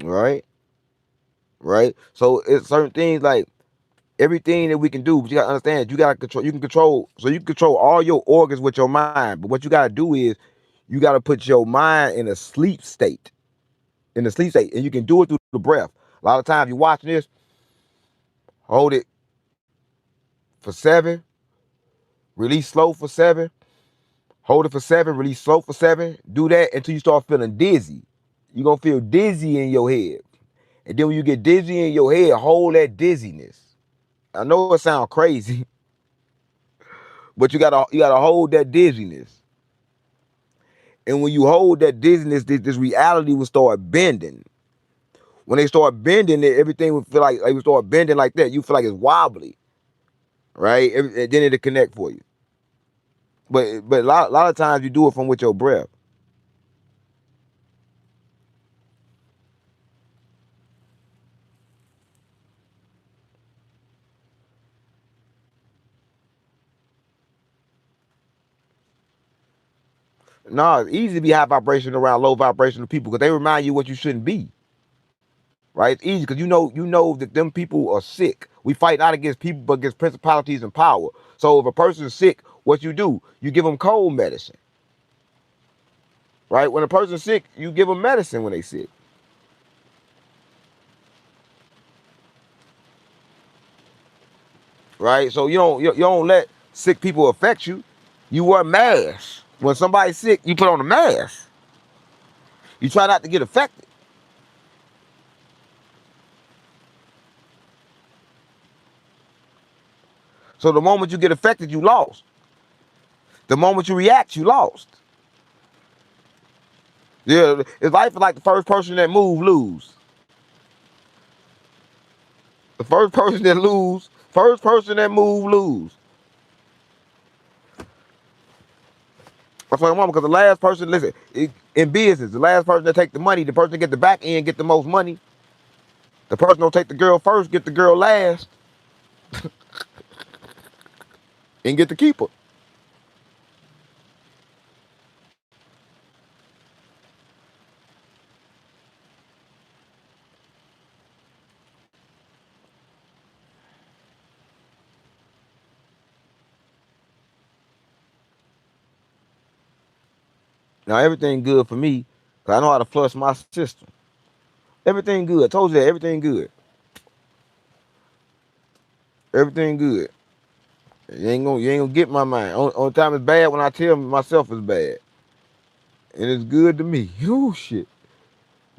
A: Right? Right? So it's certain things like everything that we can do, but you gotta understand, you gotta control. You can control, so you can control all your organs with your mind. But what you gotta do is, you gotta put your mind in a sleep state, and you can do it through the breath. A lot of times you're watching this, hold it for 7, release slow for 7, hold it for 7, release slow for 7. Do that until you start feeling dizzy. You're gonna feel dizzy in your head, and then when you get dizzy in your head, hold that dizziness. I know it sounds crazy, but you gotta hold that dizziness. And when you hold that dizziness, this reality will start bending. When they start bending, everything will feel like we start bending like that. You feel like it's wobbly, right? And then it'll connect for you. But a lot of times you do it from with your breath. No, it's easy to be high vibration around low vibrational people because they remind you what you shouldn't be. Right? It's easy because you know that them people are sick. We fight not against people but against principalities and power. So if a person is sick, what you do? You give them cold medicine. Right? When a person's sick, you give them medicine when they sick. Right? So you don't let sick people affect you. You wear masks. When somebody's sick, you put on a mask. You try not to get affected. So the moment you get affected, you lost. The moment you react, you lost. Yeah, it's life is like the first person that move lose. The first person that move lose. That's what I'm on because the last person, listen, in business, the last person that take the money, the person that get the back end get the most money. The person don't take the girl first, get the girl last, and get the keeper. Now everything good for me, cause I know how to flush my system. Everything good. I told you that everything good. Everything good. You ain't gonna get my mind. Only time it's bad when I tell myself it's bad. And it's good to me. Oh shit.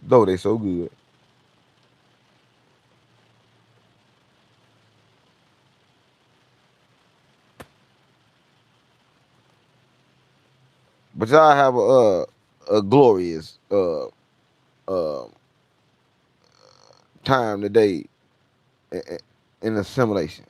A: Though they so good. But y'all have a glorious uh time today in assimilation.